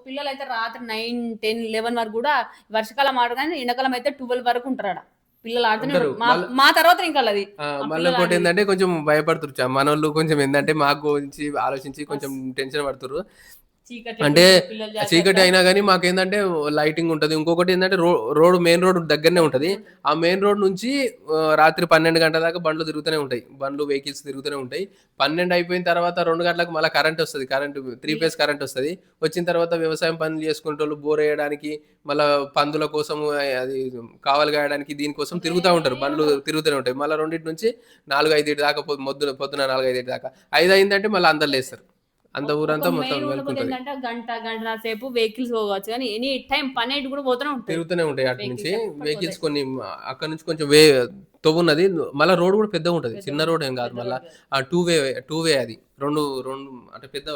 పిల్లలు అయితే రాత్రి 9, 10, 11 వరకు కూడా, వర్షాకాలం ఆడు కానీ ఎండాకాలం అయితే 12 వరకు ఉంటారు ఆడ పిల్లలు ఆడుతున్నారు. మా తర్వాత ఇంకా అది మళ్ళీ ఇంకోటి ఏంటంటే కొంచెం భయపడుతురు మనోళ్ళు. కొంచెం ఏంటంటే మాకు గురించి ఆలోచించి కొంచెం టెన్షన్ పడుతురు. అంటే చీకటి అయినా కానీ మాకేంటంటే లైటింగ్ ఉంటుంది. ఇంకొకటి ఏంటంటే మెయిన్ రోడ్ దగ్గరనే ఉంటుంది. ఆ మెయిన్ రోడ్ నుంచి రాత్రి 12 గంటల దాకా బండ్లు తిరుగుతూనే ఉంటాయి, వెహికల్స్ తిరుగుతూనే ఉంటాయి. 12 అయిపోయిన తర్వాత 2 గంటలకు మళ్ళీ కరెంట్ వస్తుంది, 3 ఫేజ్ కరెంట్ వస్తుంది. వచ్చిన తర్వాత వ్యవసాయం పనులు చేసుకుంటూ బోర్ వేయడానికి, మళ్ళీ పందుల కోసం అది కావలి గాయడానికి దీనికోసం తిరుగుతూ ఉంటారు, బండ్లు తిరుగుతూనే ఉంటాయి. మళ్ళీ 2 నుంచి 4-5 దాకా పొద్దున 4-5 దాకా 5 అయిందంటే మళ్ళీ అందరు లేస్తారు. అంత ఊరంతా మొత్తం గంట సేపు వెహికల్స్ పోవచ్చు, కానీ ఎనీ టైం 12 కూడా తిరుగుతూనే ఉంటాయి. అటు నుంచి వెహికల్స్ కొన్ని అక్కడ నుంచి కొంచెం తవ్వున్నది. మళ్ళీ రోడ్ కూడా పెద్దగా ఉంటుంది, చిన్న రోడ్ ఏం కాదు. మళ్ళీ ఆ టూ వే అది రెండు అంటే పెద్ద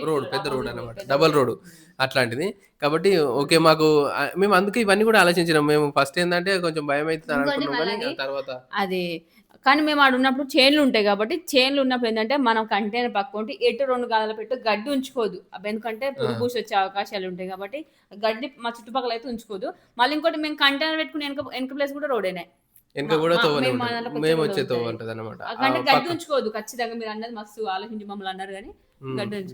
రోడ్, పెద్ద రోడ్ అనమాట, డబల్ రోడ్ అట్లాంటిది. కాబట్టి ఓకే, మాకు మేము అందుకే ఇవన్నీ కూడా ఆలోచించినాం. మేము ఫస్ట్ ఏంటంటే కొంచెం భయం అవుతుంది అనుకున్నాం, కానీ తర్వాత అదే. కానీ మేము ఆడ ఉన్నప్పుడు చైన్లు ఉంటాయి కాబట్టి, చైన్లు ఉన్నప్పుడు ఏంటంటే మనం కంటైనర్ పక్క ఉంటే ఎటు 2 గదాలు పెట్టి గడ్డి ఉంచుకోదు, ఎందుకంటే పురుగు వచ్చే అవకాశాలు ఉంటాయి కాబట్టి గడ్డి మా చుట్టుపక్కల అయితే ఉంచుకోదు. మళ్ళీ ఇంకోటి మేము కంటైనర్ పెట్టుకుని వెనక ప్లేస్ కూడా రోడేనే, వెనక కూడా మేము వచ్చే తోవ ఉంటుంది అనమాట. అంటే గడ్డి ఉంచుకోదు ఖచ్చితంగా. మీరు అన్నది మస్తు ఆలోచించి మమ్మల్ని అన్నారు, కానీ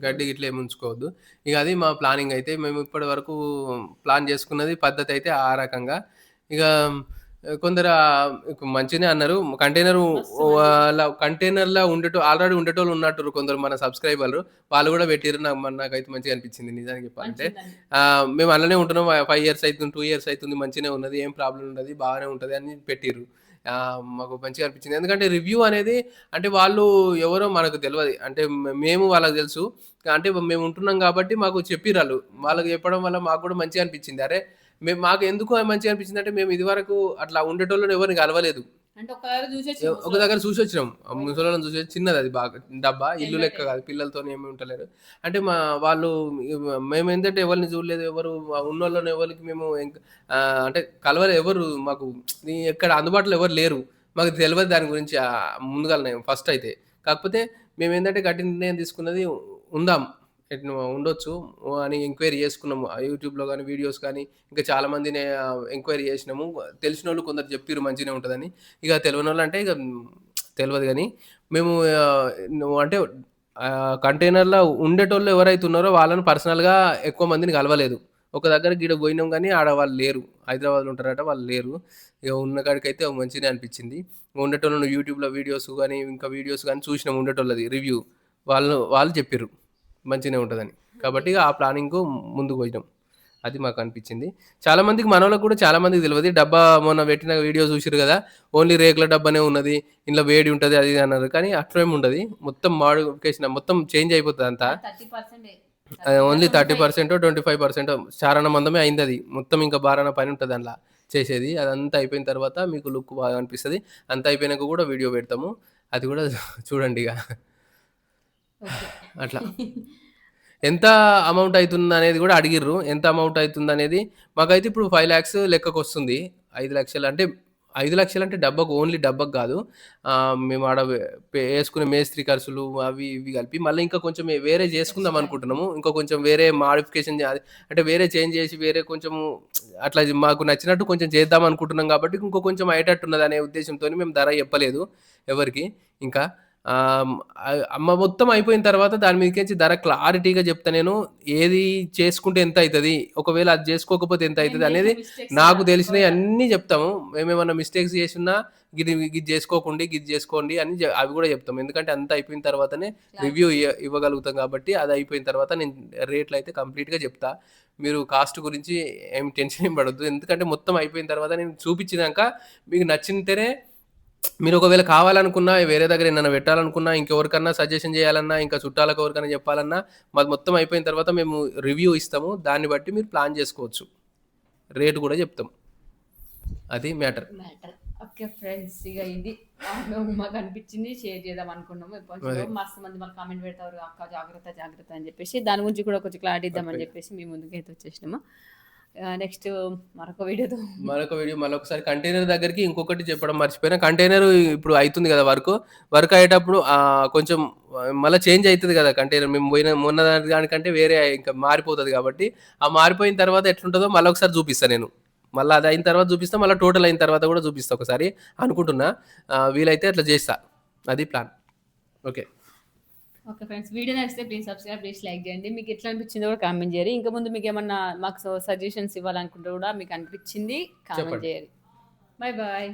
గడ్డి ఇట్లా ఏమి ఉంచుకోవద్దు. ఇక అది మా ప్లానింగ్. అయితే మేము ఇప్పటి వరకు ప్లాన్ చేసుకున్నది పద్ధతి అయితే ఆ రకంగా. ఇక కొందరు మంచిగానే అన్నారు. కంటైనర్లో ఆల్రెడీ ఉండేటోళ్ళు ఉన్నట్టు కొందరు మన సబ్స్క్రైబర్లు, వాళ్ళు కూడా పెట్టారు. నాకైతే మంచిగా అనిపించింది నిజానికి చెప్పాలంటే. మేము అలానే ఉంటున్నాం, 5 years అవుతుంది, 2 years అవుతుంది, మంచిగానే ఉన్నది, ఏం ప్రాబ్లం ఉండదు, బాగానే ఉంటుంది అని పెట్టిర్రు. మాకు మంచిగా అనిపించింది. ఎందుకంటే రివ్యూ అనేది అంటే వాళ్ళు ఎవరో మనకు తెలియదు, అంటే మేము వాళ్ళకి తెలుసు. అంటే మేము ఉంటున్నాం కాబట్టి మాకు చెప్పిర్రు. వాళ్ళకి చెప్పడం వల్ల మాకు కూడా మంచిగా అనిపించింది. అరే మాకు ఎందుకు మంచిగా అనిపించింది అంటే, మేము ఇది వరకు అట్లా ఉండేటోళ్ళని ఎవరిని కలవలేదు. ఒక దగ్గర చూసి వచ్చినాం, ముసలోళ్ళని చూసి. చిన్నది అది, బాగా డబ్బా, ఇల్లు లెక్క కాదు, పిల్లలతో ఏమి ఉంటలేరు. అంటే వాళ్ళు మేము ఏంటంటే ఎవరిని చూడలేదు, ఎవరు ఉన్నోళ్ళని ఎవరికి మేము అంటే కలవలేదు. ఎవరు మాకు ఎక్కడ అందుబాటులో ఎవరు లేరు, మాకు తెలియదు దాని గురించి ముందుగానే ఫస్ట్ అయితే. కాకపోతే మేము ఏంటంటే గట్టి నిర్ణయం తీసుకున్నది, ఉందాం, ఉండొచ్చు అని ఎంక్వైరీ చేసుకున్నాము. యూట్యూబ్లో కానీ వీడియోస్ కానీ ఇంకా చాలా మందిని ఎంక్వైరీ చేసినాము. తెలిసిన వాళ్ళు కొందరు చెప్పారు మంచిగానే ఉంటుందని. ఇక తెలియని వాళ్ళు అంటే ఇక తెలియదు, కానీ మేము అంటే కంటైనర్లో ఉండేటోళ్ళు ఎవరైతే ఉన్నారో వాళ్ళని పర్సనల్గా ఎక్కువ మందిని కలవలేదు. ఒక దగ్గర గీడ పోయినాం, కానీ ఆడ వాళ్ళు లేరు, హైదరాబాద్లో ఉంటారట, వాళ్ళు లేరు. ఇక ఉన్న కాడికైతే మంచిగానే అనిపించింది. ఉండేటోళ్ళను యూట్యూబ్లో వీడియోస్ కానీ ఇంకా వీడియోస్ కానీ చూసినాం, ఉండేటోళ్ళది రివ్యూ, వాళ్ళు చెప్పారు మంచిగానే ఉంటుందని. కాబట్టి ఆ ప్లానింగ్కు ముందుకు పోయినాం. అది మాకు అనిపించింది. చాలామందికి మనోళ్ళకి కూడా చాలామందికి తెలియదు. డబ్బా మొన్న పెట్టిన వీడియో చూసారు కదా, ఓన్లీ రేకుల డబ్బానే ఉన్నది, ఇంట్లో వేడి ఉంటుంది అది అన్నారు. కానీ అట్లేమి ఉండదు, మొత్తం మోడిఫికేషన్, మొత్తం చేంజ్ అయిపోతుంది అంతా. ఓన్లీ 30%, 25% చారణ మందమే అయింది అది మొత్తం. ఇంకా బారాన పని ఉంటుంది అందులో చేసేది. అదంతా అయిపోయిన తర్వాత మీకు లుక్ బాగా అనిపిస్తుంది. అంతా అయిపోయినాక కూడా వీడియో పెడతాము, అది కూడా చూడండి. ఇక అట్లా ఎంత అమౌంట్ అవుతుంది అనేది కూడా అడిగిర్రు. ఎంత అమౌంట్ అవుతుంది అనేది మాకైతే ఇప్పుడు 5 lakhs లెక్కకు వస్తుంది. 5 లక్షలు అంటే 5 లక్షలు అంటే డబ్బాకు, ఓన్లీ డబ్బాకు కాదు, మేము ఆడ వేసుకునే మేస్త్రి ఖర్చులు అవి ఇవి కలిపి మళ్ళీ ఇంకా కొంచెం వేరే చేసుకుందాం అనుకుంటున్నాము. ఇంకా కొంచెం వేరే మాడిఫికేషన్ అంటే వేరే చేంజ్ చేసి వేరే కొంచెం అట్లా మాకు నచ్చినట్టు కొంచెం చేద్దాం అనుకుంటున్నాం. కాబట్టి ఇంకో కొంచెం అయ్యేటట్టున్నది అనే ఉద్దేశంతో మేము ధర చెప్పలేదు ఎవరికి. ఇంకా మొత్తం అయిపోయిన తర్వాత దాని మీదకించి ధర క్లారిటీగా చెప్తా నేను, ఏది చేసుకుంటే ఎంత అవుతుంది, ఒకవేళ అది చేసుకోకపోతే ఎంత అవుతుంది అనేది నాకు తెలిసినవి అన్నీ చెప్తాము. మేమేమన్నా మిస్టేక్స్ చేసినా గిది చేసుకోకండి, గిది చేసుకోండి అని అవి కూడా చెప్తాం. ఎందుకంటే అంతా అయిపోయిన తర్వాతనే రివ్యూ ఇవ్వగలుగుతాం కాబట్టి అది అయిపోయిన తర్వాత నేను రేట్లు అయితే కంప్లీట్గా చెప్తా. మీరు కాస్ట్ గురించి ఏం టెన్షన్ ఏం పడద్దు. ఎందుకంటే మొత్తం అయిపోయిన తర్వాత నేను చూపించినాక మీకు నచ్చితేనే మీరు ఒకవేళ కావాలనుకున్నా వేరే దగ్గర ఏమైనా పెట్టాలనుకున్నా ఇంకెవరికన్నా సజెషన్ చేయాలన్నా ఇంకా చుట్టాలకు ఎవరికైనా చెప్పాలన్నా మాది మొత్తం అయిపోయిన తర్వాత మేము రివ్యూ ఇస్తాము. దాన్ని బట్టి మీరు ప్లాన్ చేసుకోవచ్చు. రేటు కూడా చెప్తాం. అది మ్యాటర్. ఓకే ఫ్రెండ్స్, ఇక ఇది మాకు అనిపించింది షేర్ చేద్దాం అనుకున్నాము. మస్తు మంది మాకు కామెంట్ పెడతారు అక్క జాగ్రత్త జాగ్రత్త అని చెప్పేసి దాని గురించి కూడా కొంచెం క్లారిటీ ఇద్దామని చెప్పేసి మీ ముందుకు అయితే వచ్చేసినాము. నెక్స్ట్ మరొక వీడియో మళ్ళొకసారి కంటైనర్ దగ్గరికి ఇంకొకటి చెప్పడం మర్చిపోయినా. కంటైనర్ ఇప్పుడు అవుతుంది కదా వర్క్ అయ్యేటప్పుడు కొంచెం మళ్ళీ చేంజ్ అవుతుంది కదా కంటైనర్. మేము మొన్న దానికంటే వేరే ఇంకా మారిపోతుంది కాబట్టి ఆ మారిపోయిన తర్వాత ఎట్లుంటుందో మళ్ళీ ఒకసారి చూపిస్తాను నేను. మళ్ళీ అది అయిన తర్వాత చూపిస్తా, మళ్ళీ టోటల్ అయిన తర్వాత కూడా చూపిస్తా ఒకసారి అనుకుంటున్నా. వీలైతే అట్లా చేస్తా. అది ప్లాన్. ఓకే ఫ్రెండ్స్, వీడియో నచ్చితే ప్లీజ్ సబ్స్క్రైబ్ చేసి లైక్ చేయండి. మీకు ఎట్లా అనిపించిందో కూడా కామెంట్ చేయండి. ఇంకా ముందు మీకు ఏమన్నా మాకు సజెషన్స్ ఇవ్వాలనుకుంటే కూడా మీకు అనిపించింది కామెంట్ చేయండి. Bye bye.